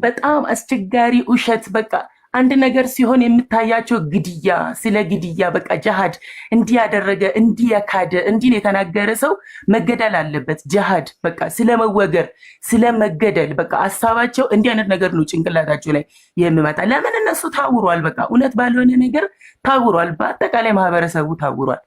በጣም አስቸጋሪ ውሸት በቃ አንድ ነገር ሲሆን የምታያቸው ግድያ፣ ስለ ግድያ በቃ ጀሃድ እንዲህ ያደረገ እንዲህ ያካደ እንዲህ የተናገረ ሰው መገደል አለበት። ጀሃድ በቃ ስለመወገር ስለመገደል በቃ ሀሳባቸው እንዲህ አይነት ነገር ነው ጭንቅላታቸው ላይ የሚመጣ። ለምን? እነሱ ታውሯል። በቃ እውነት ባልሆነ ነገር ታውሯል። በአጠቃላይ ማህበረሰቡ ታውሯል።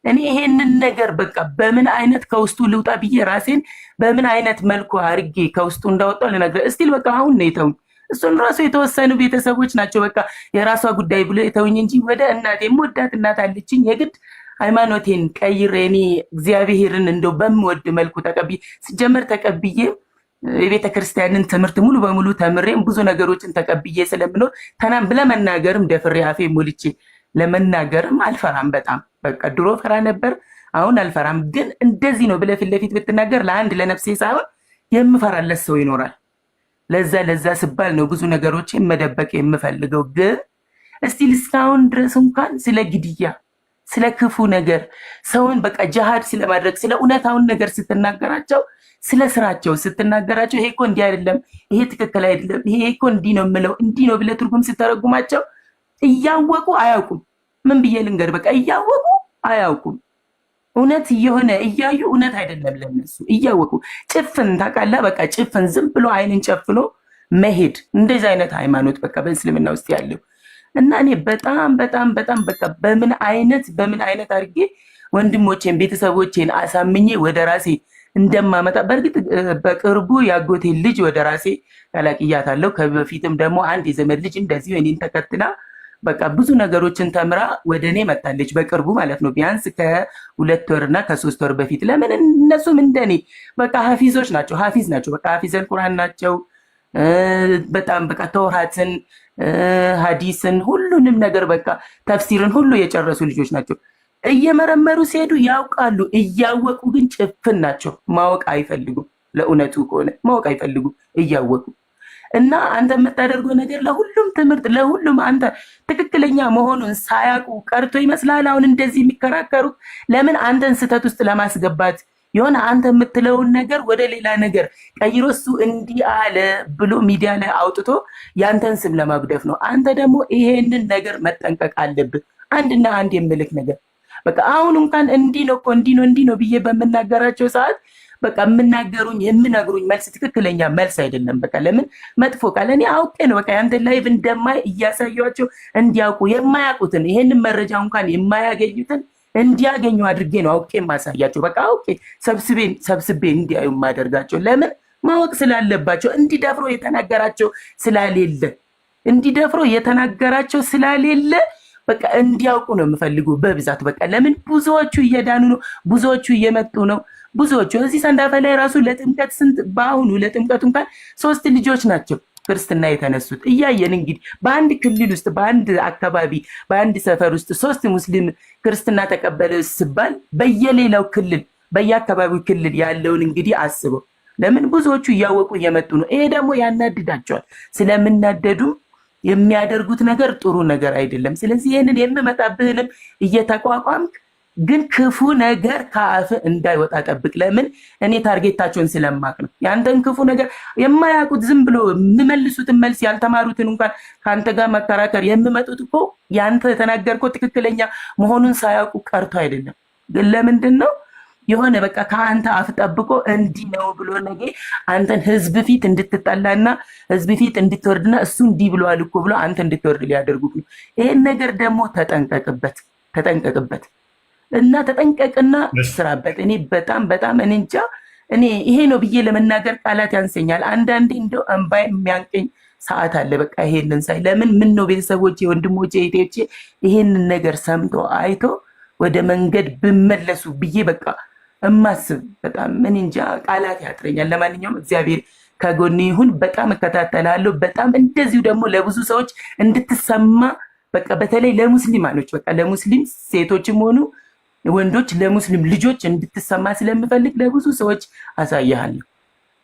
እኔ ይሄንን ነገር በቃ በምን አይነት ከውስጡ ልውጣ ብዬ ራሴን በምን አይነት መልኩ አርጌ ከውስጡ እንዳወጣው ልነግርህ እስቲል በቃ አሁን ነው የተውኝ። እሱን ራሱ የተወሰኑ ቤተሰቦች ናቸው በቃ የራሷ ጉዳይ ብሎ የተውኝ እንጂ ወደ እናቴ የምወዳት እናት አለችኝ። የግድ ሃይማኖቴን ቀይሬ እኔ እግዚአብሔርን እንደው በምወድ መልኩ ሲጀመር ተቀብዬ የቤተ ክርስቲያንን ትምህርት ሙሉ በሙሉ ተምሬም ብዙ ነገሮችን ተቀብዬ ስለምኖር ለመናገርም ደፍሬ አፌ ሞልቼ ለመናገርም አልፈራም። በጣም በቃ ድሮ ፈራ ነበር፣ አሁን አልፈራም። ግን እንደዚህ ነው ብለህ ፊት ለፊት ብትናገር ለነፍሴ ሳይሆን የምፈራለት ሰው ይኖራል። ለዛ ስባል ነው ብዙ ነገሮችን መደበቅ የምፈልገው። ግን እስቲል እስካሁን ድረስ እንኳን ስለ ግድያ፣ ስለ ክፉ ነገር ሰውን በቃ ጀሃድ ስለማድረግ ስለ እውነታውን ነገር ስትናገራቸው፣ ስለ ስራቸው ስትናገራቸው ይሄ እኮ እንዲህ አይደለም፣ ይሄ ትክክል አይደለም፣ ይሄ እኮ እንዲህ ነው የምለው እንዲህ ነው ብለህ ትርጉም ስተረጉማቸው እያወቁ አያውቁም። ምን ብዬ ልንገር? በቃ እያወቁ አያውቁም። እውነት እየሆነ እያዩ እውነት አይደለም ለነሱ እያወቁ ጭፍን ታውቃለህ። በቃ ጭፍን ዝም ብሎ አይንን ጨፍኖ መሄድ እንደዚህ አይነት ሃይማኖት በቃ በእስልምና ውስጥ ያለው እና እኔ በጣም በጣም በጣም በቃ በምን አይነት አድርጌ ወንድሞቼን ቤተሰቦቼን አሳምኜ ወደ ራሴ እንደማመጣ በእርግጥ በቅርቡ ያጎቴ ልጅ ወደ ራሴ ቀላቅያታለሁ። ከበፊትም ደግሞ አንድ የዘመድ ልጅ እንደዚሁ እኔን ተከትላ በቃ ብዙ ነገሮችን ተምራ ወደ እኔ መጣለች በቅርቡ ማለት ነው። ቢያንስ ከ2 ወርና ከ3 ወር በፊት ለምን እነሱም እንደኔ በቃ ሀፊዞች ናቸው፣ ሀፊዝ ናቸው፣ በቃ ሀፊዘል ቁርአን ናቸው። በጣም በቃ ተውራትን፣ ሐዲስን፣ ሁሉንም ነገር በቃ ተፍሲርን ሁሉ የጨረሱ ልጆች ናቸው። እየመረመሩ ሲሄዱ ያውቃሉ፣ እያወቁ ግን ጭፍን ናቸው። ማወቅ አይፈልጉም። ለእውነቱ ከሆነ ማወቅ አይፈልጉም እያወቁ እና አንተ የምታደርገው ነገር ለሁሉም ትምህርት ለሁሉም አንተ ትክክለኛ መሆኑን ሳያውቁ ቀርቶ ይመስላል አሁን እንደዚህ የሚከራከሩት። ለምን አንተን ስህተት ውስጥ ለማስገባት የሆነ አንተ የምትለውን ነገር ወደ ሌላ ነገር ቀይሮ እሱ እንዲህ አለ ብሎ ሚዲያ ላይ አውጥቶ ያንተን ስም ለማጉደፍ ነው። አንተ ደግሞ ይሄንን ነገር መጠንቀቅ አለብህ። አንድና አንድ የምልክ ነገር በቃ አሁን እንኳን እንዲህ ነው እኮ እንዲህ ነው ብዬ በምናገራቸው ሰዓት በቃ የምነግሩኝ መልስ ትክክለኛ መልስ አይደለም። በቃ ለምን መጥፎ ቃል እኔ አውቄ ነው በቃ ያንተ ላይቭ እንደማይ እያሳያቸው እንዲያውቁ የማያውቁትን ይሄንን መረጃ እንኳን የማያገኙትን እንዲያገኙ አድርጌ ነው አውቄ ማሳያቸው። በቃ አውቄ ሰብስቤ እንዲያዩ ማደርጋቸው ለምን ማወቅ ስላለባቸው እንዲደፍሮ የተናገራቸው ስላሌለ በቃ እንዲያውቁ ነው የምፈልጉ በብዛት በቃ ለምን ብዙዎቹ እየዳኑ ነው፣ ብዙዎቹ እየመጡ ነው። ብዙዎቹ እዚህ ሰንዳፋ ላይ ራሱ ለጥምቀት በአሁኑ ለጥምቀቱ እንኳን 3 ልጆች ናቸው ክርስትና የተነሱት። እያየን እንግዲህ በአንድ ክልል ውስጥ በአንድ አካባቢ በአንድ ሰፈር ውስጥ 3 ሙስሊም ክርስትና ተቀበለ ሲባል በየሌላው ክልል በየአካባቢው ክልል ያለውን እንግዲህ አስበው። ለምን ብዙዎቹ እያወቁ እየመጡ ነው። ይሄ ደግሞ ያናድዳቸዋል። ስለምናደዱ የሚያደርጉት ነገር ጥሩ ነገር አይደለም። ስለዚህ ይሄንን የምመጣብህንም እየተቋቋምክ ግን ክፉ ነገር ከአፍ እንዳይወጣ ጠብቅ። ለምን እኔ ታርጌታቸውን ስለማቅ ነው። ያንተን ክፉ ነገር የማያውቁት ዝም ብሎ የሚመልሱትን መልስ ያልተማሩትን እንኳን ከአንተ ጋር መከራከር የሚመጡት እኮ ያንተ የተናገርከው ትክክለኛ መሆኑን ሳያውቁ ቀርቶ አይደለም። ግን ለምንድን ነው የሆነ በቃ ከአንተ አፍ ጠብቆ እንዲህ ነው ብሎ ነገ አንተን ህዝብ ፊት እንድትጠላና ህዝብ ፊት እንድትወርድና እሱ እንዲህ ብለዋል እኮ ብሎ አንተ እንድትወርድ ሊያደርጉት ነው። ይሄን ነገር ደግሞ ተጠንቀቅበት እና ተጠንቀቅና ስራበት። እኔ በጣም እኔ እንጃ እኔ ይሄ ነው ብዬ ለመናገር ቃላት ያንሰኛል። አንዳንዴ እንደው እንባይ የሚያንቀኝ ሰዓት አለ። በቃ ይሄንን ሳይ ለምን ምን ነው ቤተሰቦቼ፣ ወንድሞቼ፣ እህቶቼ ይሄንን ነገር ሰምቶ አይቶ ወደ መንገድ ብመለሱ ብዬ በቃ እማስብ በጣም ምን እንጃ ቃላት ያጥረኛል። ለማንኛውም እግዚአብሔር ከጎኔ ይሁን። በጣም እከታተላለሁ። በጣም እንደዚሁ ደግሞ ለብዙ ሰዎች እንድትሰማ በቃ በተለይ ለሙስሊማኖች በቃ ለሙስሊም ሴቶችም ሆኑ ወንዶች ለሙስሊም ልጆች እንድትሰማ ስለምፈልግ ለብዙ ሰዎች አሳያለሁ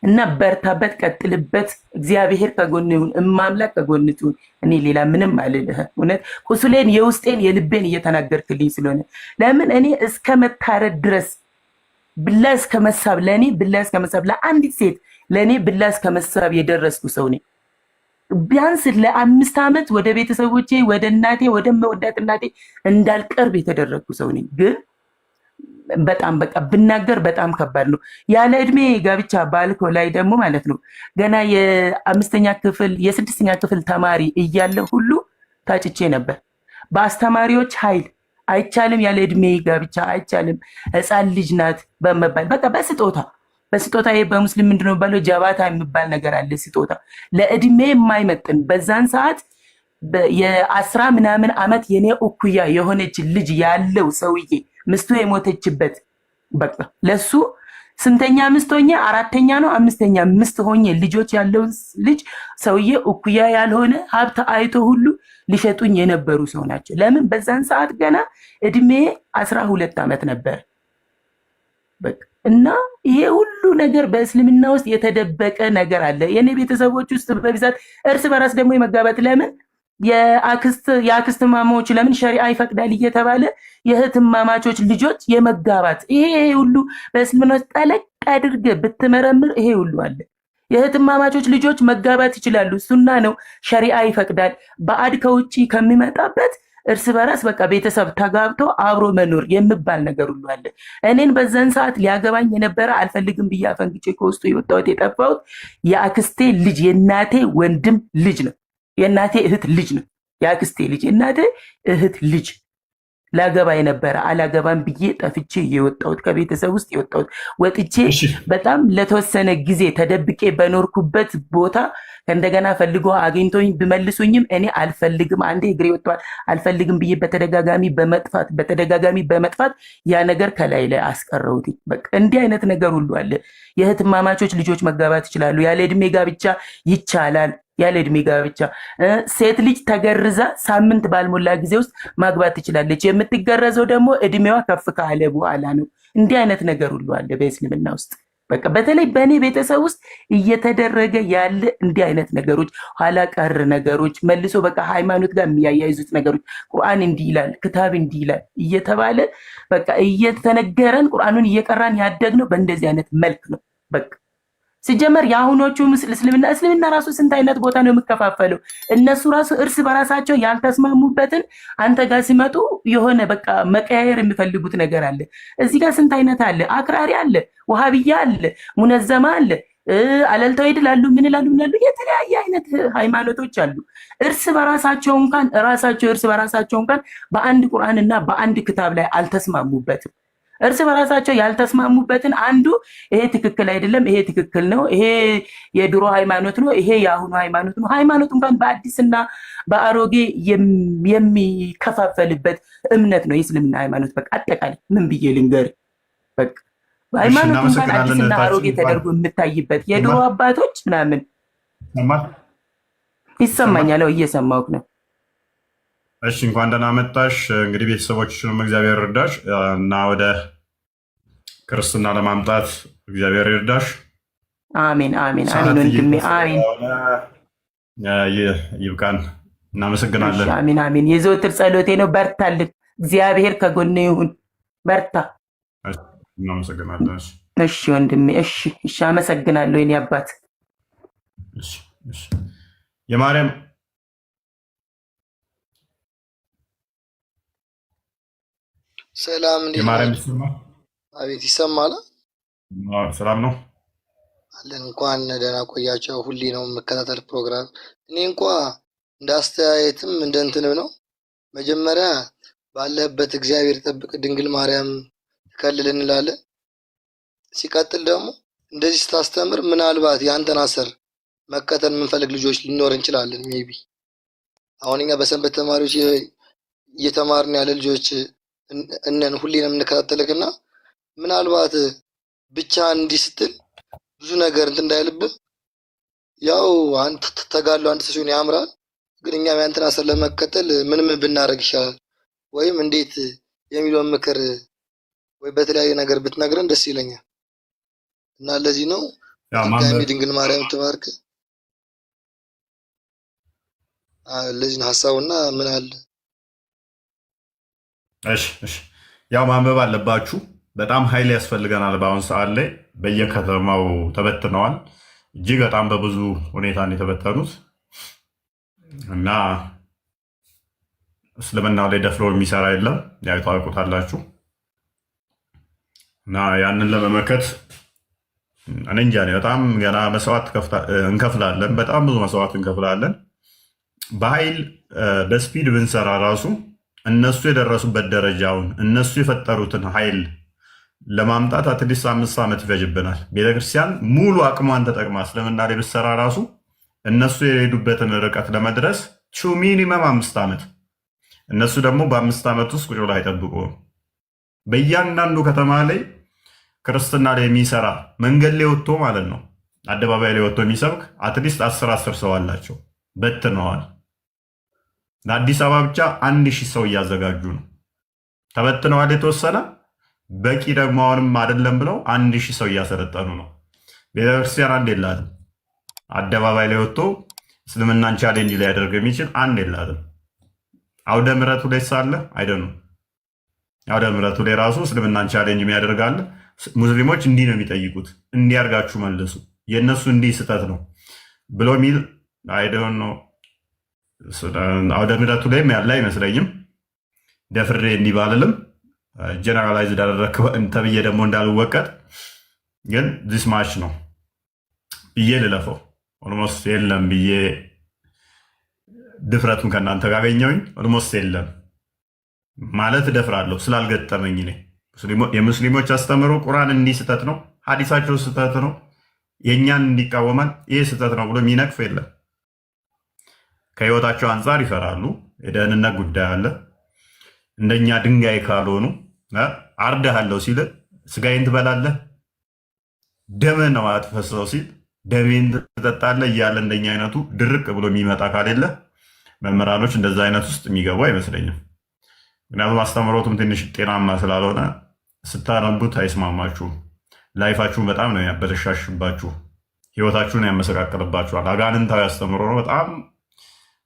እና በርታበት፣ ቀጥልበት። እግዚአብሔር ከጎን ይሁን፣ እማምላክ ከጎን ይሁን። እኔ ሌላ ምንም አልልህ። እውነት ቁስሌን የውስጤን የልቤን እየተናገርክልኝ ስለሆነ ለምን እኔ እስከ መታረድ ድረስ ብላ እስከ መሳብ ለኔ ብላ እስከ መሳብ ለአንዲት ሴት ለኔ ብላ እስከ መሳብ የደረስኩ ሰው ነኝ። ቢያንስ ለ5 ዓመት ወደ ቤተሰቦቼ ወደ እናቴ ወደ መወዳት እናቴ እንዳልቀርብ የተደረግኩ ሰው ነኝ። ግን በጣም በቃ ብናገር በጣም ከባድ ነው። ያለ እድሜ ጋብቻ ባልኮ ላይ ደግሞ ማለት ነው ገና የ5ኛ ክፍል የ6ኛ ክፍል ተማሪ እያለ ሁሉ ታጭቼ ነበር በአስተማሪዎች ኃይል። አይቻልም፣ ያለ እድሜ ጋብቻ አይቻልም፣ ህፃን ልጅ ናት በመባል በቃ በስጦታ ይሄ በሙስሊም ምንድነው ባለው ጀባታ የሚባል ነገር አለ። ስጦታ ለእድሜ የማይመጥን በዛን ሰዓት የ10 ምናምን ዓመት የኔ እኩያ የሆነች ልጅ ያለው ሰውዬ ምስቱ የሞተችበት በቃ ለሱ ስንተኛ ሚስት ሆኜ 4ኛ ነው 5ኛ ሚስት ሆኜ ልጆች ያለውን ልጅ ሰውዬ እኩያ ያልሆነ ሀብት አይቶ ሁሉ ሊሸጡኝ የነበሩ ሰው ናቸው። ለምን በዛን ሰዓት ገና እድሜ 12 ዓመት ነበር በቃ። እና ይሄ ሁሉ ነገር በእስልምና ውስጥ የተደበቀ ነገር አለ። የኔ ቤተሰቦች ውስጥ በብዛት እርስ በራስ ደግሞ የመጋባት ለምን የአክስት ማማዎች ለምን ሸሪዓ ይፈቅዳል እየተባለ የእህትማማቾች ልጆች የመጋባት ይሄ ሁሉ በእስልምና ውስጥ ጠለቅ አድርገህ ብትመረምር ይሄ ሁሉ አለ። የእህትማማቾች ልጆች መጋባት ይችላሉ፣ ሱና ነው፣ ሸሪዓ ይፈቅዳል። ባዕድ ከውጪ ከሚመጣበት እርስ በራስ በቃ ቤተሰብ ተጋብቶ አብሮ መኖር የሚባል ነገር ሁሉ አለ። እኔን በዛን ሰዓት ሊያገባኝ የነበረ አልፈልግም ብዬ አፈንግጬ ከውስጡ የወጣሁት የጠፋሁት የአክስቴ ልጅ የእናቴ ወንድም ልጅ ነው። የእናቴ እህት ልጅ ነው። የአክስቴ ልጅ የእናቴ እህት ልጅ ላገባ የነበረ አላገባም ብዬ ጠፍቼ የወጣሁት ከቤተሰብ ውስጥ የወጣሁት ወጥቼ በጣም ለተወሰነ ጊዜ ተደብቄ በኖርኩበት ቦታ እንደገና ፈልጎ አግኝቶኝ ብመልሱኝም እኔ አልፈልግም፣ አንዴ እግሬ ወጥቷል፣ አልፈልግም ብዬ በተደጋጋሚ በመጥፋት ያ ነገር ከላይ ላይ አስቀረውት። በቃ እንዲህ አይነት ነገር ሁሉ አለ። የእህትማማቾች ልጆች መጋባት ይችላሉ። ያለ እድሜ ጋብቻ ይቻላል። ያለ እድሜ ጋብቻ ሴት ልጅ ተገርዛ ሳምንት ባልሞላ ጊዜ ውስጥ ማግባት ትችላለች። የምትገረዘው ደግሞ እድሜዋ ከፍ ካለ በኋላ ነው። እንዲህ አይነት ነገር ሁሉ አለ በእስልምና ውስጥ። በቃ በተለይ በእኔ ቤተሰብ ውስጥ እየተደረገ ያለ እንዲህ አይነት ነገሮች፣ ኋላ ቀር ነገሮች፣ መልሶ በቃ ሃይማኖት ጋር የሚያያይዙት ነገሮች፣ ቁርአን እንዲህ ይላል፣ ክታብ እንዲህ ይላል እየተባለ በቃ እየተነገረን ቁርአኑን እየቀራን ያደግነው በእንደዚህ አይነት መልክ ነው። በቃ ሲጀመር የአሁኖቹ እስልምና ራሱ ስንት አይነት ቦታ ነው የሚከፋፈለው? እነሱ ራሱ እርስ በራሳቸው ያልተስማሙበትን አንተ ጋር ሲመጡ የሆነ በቃ መቀያየር የሚፈልጉት ነገር አለ። እዚህ ጋር ስንት አይነት አለ? አክራሪ አለ፣ ወሃብያ አለ፣ ሙነዘማ አለ፣ አለልተወይድ ላሉ ምን ላሉ የተለያየ አይነት ሃይማኖቶች አሉ። እርስ በራሳቸው እንኳን በአንድ ቁርአንና በአንድ ክታብ ላይ አልተስማሙበትም። እርስ በራሳቸው ያልተስማሙበትን አንዱ ይሄ ትክክል አይደለም፣ ይሄ ትክክል ነው፣ ይሄ የድሮ ሃይማኖት ነው፣ ይሄ የአሁኑ ሃይማኖት ነው። ሃይማኖት እንኳን በአዲስና በአሮጌ የሚከፋፈልበት እምነት ነው የእስልምና ሃይማኖት። በቃ አጠቃላይ ምን ብዬ ልንገር፣ በቃ ሃይማኖት እንኳን አዲስና አሮጌ ተደርጎ የምታይበት የድሮ አባቶች ምናምን ይሰማኛል። እየሰማሁህ ነው። እሺ እንኳን ደህና መጣሽ። እንግዲህ ቤተሰቦችሽንም እግዚአብሔር ይርዳሽ እና ወደ ክርስትና ለማምጣት እግዚአብሔር ይርዳሽ። አሜን አሜን አሜን። ወንድሜ አሜን። ይብቃን። እናመሰግናለን። አሜን አሜን። የዘወትር ጸሎቴ ነው። በርታልን። እግዚአብሔር ከጎኔ ይሁን። በርታ። እናመሰግናለን። እሺ ወንድሜ። እሺ አመሰግናለሁ የኔ አባት። የማርያም ሰላም አቤት፣ ይሰማል? ሰላም ነው አለን። እንኳን ደህና ቆያቸው። ሁሌ ነው የምከታተል ፕሮግራም። እኔ እንኳ እንደ አስተያየትም እንደ እንትንም ነው። መጀመሪያ ባለህበት እግዚአብሔር ጠብቅ፣ ድንግል ማርያም ትከልል እንላለን። ሲቀጥል ደግሞ እንደዚህ ስታስተምር ምናልባት የአንተን አሰር መከተል የምንፈልግ ልጆች ልኖር እንችላለን። ሜቢ አሁን እኛ በሰንበት ተማሪዎች እየተማርን ያለ ልጆች እነን ሁሌ ነው የምንከታተልክና ምናልባት ብቻ እንዲህ ስትል ብዙ ነገር እንትን እንዳይልብህ፣ ያው አንተ ተጋሉ አንተ ሲሆን ያምራል፣ ግን እኛም ያንተን አሰር ለመከተል ምንም ብናደርግ ይሻላል ወይም እንዴት የሚለውን ምክር ወይ በተለያየ ነገር ብትነግረን ደስ ይለኛል። እና ለዚህ ነው ድጋሚ ድንግል ማርያም ትባርክ። ለዚህ ነው ሀሳቡና ምን አለ። እሺ ያው ማንበብ አለባችሁ። በጣም ኃይል ያስፈልገናል። በአሁን ሰዓት ላይ በየከተማው ተበትነዋል። እጅግ በጣም በብዙ ሁኔታ ነው የተበተኑት እና እስልምናው ላይ ደፍሮ የሚሰራ የለም። ያው ታውቁታላችሁ። እና ያንን ለመመከት እኔ እንጃ በጣም ገና መስዋዕት እንከፍላለን። በጣም ብዙ መስዋዕት እንከፍላለን። በኃይል በስፒድ ብንሰራ ራሱ እነሱ የደረሱበት ደረጃውን እነሱ የፈጠሩትን ኃይል ለማምጣት አትሊስት 5 ዓመት ይፈጅብናል። ቤተክርስቲያን ሙሉ አቅሟን ተጠቅማ እስልምና ላይ ብትሰራ ራሱ እነሱ የሄዱበትን ርቀት ለመድረስ ሚኒመም 5 ዓመት። እነሱ ደግሞ በ5 ዓመት ውስጥ ቁጭ ብለው አይጠብቁም። በእያንዳንዱ ከተማ ላይ ክርስትና ላይ የሚሰራ መንገድ ላይ ወጥቶ ማለት ነው፣ አደባባይ ላይ ወጥቶ የሚሰብክ አትሊስት 10 ሰው አላቸው፣ በትነዋል። ለአዲስ አበባ ብቻ 1000 ሰው እያዘጋጁ ነው። ተበትነዋል የተወሰነ በቂ ደግሞ አሁንም አይደለም ብለው 1000 ሰው እያሰለጠኑ ነው። ቤተክርስቲያን አንድ የላትም። አደባባይ ላይ ወጥቶ እስልምናን ቻሌንጅ ሊያደርግ የሚችል አንድ የላትም። አውደ ምሕረቱ ላይ ሳለ አይደለም። አውደ ምሕረቱ ላይ ራሱ እስልምናን ቻሌንጅ የሚያደርጋለ። ሙስሊሞች እንዲህ ነው የሚጠይቁት፣ እንዲያርጋችሁ መልሱ፣ የእነሱ እንዲህ ስህተት ነው ብሎ ሚል አይደን ነው። አውደ ምሕረቱ ላይም ያለ አይመስለኝም። ደፍሬ እንዲህ ባልልም ጀነራላይዝ ዳደረክ ተብዬ ደግሞ እንዳልወቀጥ ግን ዚስ ማች ነው ብዬ ልለፈው። ኦልሞስት የለም ብዬ ድፍረቱን ከእናንተ ጋር አገኘሁኝ። ኦልሞስት የለም ማለት እደፍራለሁ ስላልገጠመኝ። እኔ የሙስሊሞች አስተምሮ ቁርአን እንዲህ ስህተት ነው፣ ሀዲሳቸው ስህተት ነው፣ የእኛን እንዲቃወማል ይህ ስህተት ነው ብሎ የሚነቅፍ የለም። ከህይወታቸው አንጻር ይፈራሉ። የደህንነት ጉዳይ አለ። እንደኛ ድንጋይ ካልሆኑ አርድሃለሁ ሲል ስጋዬን ትበላለህ፣ ደምህ ነው አትፈሰው ሲል ደሜን ትጠጣለህ እያለ እንደኛ አይነቱ ድርቅ ብሎ የሚመጣ ካሌለ መምህራኖች እንደዛ አይነት ውስጥ የሚገቡ አይመስለኝም። ምክንያቱም አስተምሮቱም ትንሽ ጤናማ ስላልሆነ ስታነቡት አይስማማችሁም። ላይፋችሁን በጣም ነው ያበለሻሽባችሁ፣ ህይወታችሁን ያመሰቃቅልባችኋል። አጋንንታዊ አስተምሮ ነው።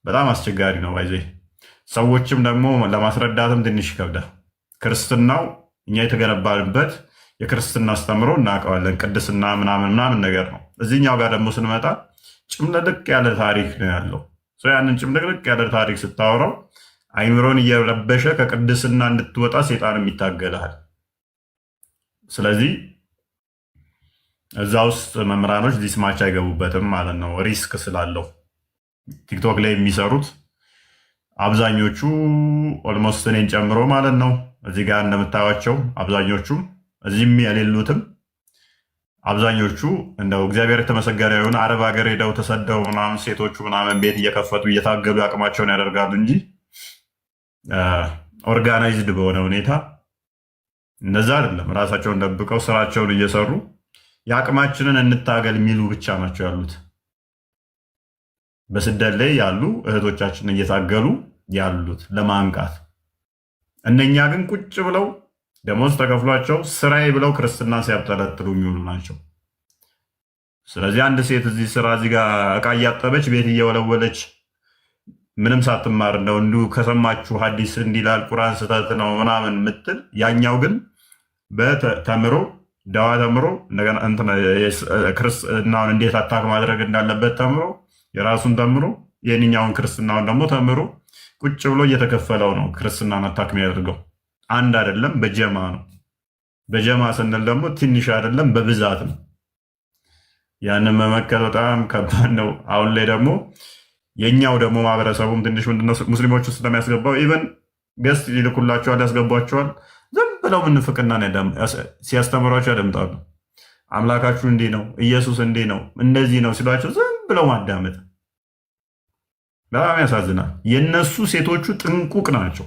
በጣም አስቸጋሪ ነው። ባይዜ ሰዎችም ደግሞ ለማስረዳትም ትንሽ ይከብዳል። ክርስትናው እኛ የተገነባንበት የክርስትና አስተምሮ እናውቀዋለን። ቅድስና ምናምን ነገር ነው። እዚህኛው ጋር ደግሞ ስንመጣ ጭምልቅልቅ ያለ ታሪክ ነው ያለው። ያንን ጭምልቅልቅ ያለ ታሪክ ስታወራው አይምሮን እየረበሸ ከቅድስና እንድትወጣ ሴጣንም ይታገልሃል። ስለዚህ እዛ ውስጥ መምህራኖች ዲስማች አይገቡበትም ማለት ነው፣ ሪስክ ስላለው። ቲክቶክ ላይ የሚሰሩት አብዛኞቹ ኦልሞስት እኔን ጨምሮ ማለት ነው እዚህ ጋር እንደምታዩቸው አብዛኞቹም እዚህም የሌሉትም አብዛኞቹ እንደው እግዚአብሔር የተመሰገነ ይሁን አረብ ሀገር ሄደው ተሰደው ምናምን ሴቶቹ ምናምን ቤት እየከፈቱ እየታገሉ አቅማቸውን ያደርጋሉ እንጂ ኦርጋናይዝድ በሆነ ሁኔታ እነዛ አይደለም። ራሳቸውን ደብቀው ስራቸውን እየሰሩ የአቅማችንን እንታገል የሚሉ ብቻ ናቸው ያሉት። በስደት ላይ ያሉ እህቶቻችንን እየታገሉ ያሉት ለማንቃት። እነኛ ግን ቁጭ ብለው ደሞዝ ተከፍሏቸው ስራዬ ብለው ክርስትና ሲያብጠለጥሉ የሚውሉ ናቸው። ስለዚህ አንድ ሴት እዚህ ስራ እዚህ ጋር እቃ እያጠበች ቤት እየወለወለች ምንም ሳትማር እንደው እንዲሁ ከሰማችሁ ሐዲስ እንዲላል ቁርአን ስህተት ነው ምናምን ምትል፣ ያኛው ግን በተምሮ ደዋ ተምሮ እንደገና ክርስትናውን እንዴት አታክ ማድረግ እንዳለበት ተምሮ የራሱን ተምሮ የኛውን ክርስትናውን ደግሞ ተምሮ ቁጭ ብሎ እየተከፈለው ነው ክርስትናን አታክ የሚያደርገው። አንድ አይደለም፣ በጀማ ነው። በጀማ ስንል ደግሞ ትንሽ አይደለም፣ በብዛት ነው። ያንን መመከት በጣም ከባድ ነው። አሁን ላይ ደግሞ የኛው ደግሞ ማህበረሰቡም ትንሽ ምንድነው ሙስሊሞች ውስጥ ለሚያስገባው ኢቨን ገስት ይልኩላቸዋል፣ ያስገቧቸዋል። ዝም ብለው ምንፍቅና ሲያስተምሯቸው ያደምጣሉ። አምላካችሁ እንዲህ ነው፣ ኢየሱስ እንዲህ ነው፣ እንደዚህ ነው ሲሏቸው ዝም ብለው ማዳመጥ በጣም ያሳዝናል። የነሱ ሴቶቹ ጥንቁቅ ናቸው።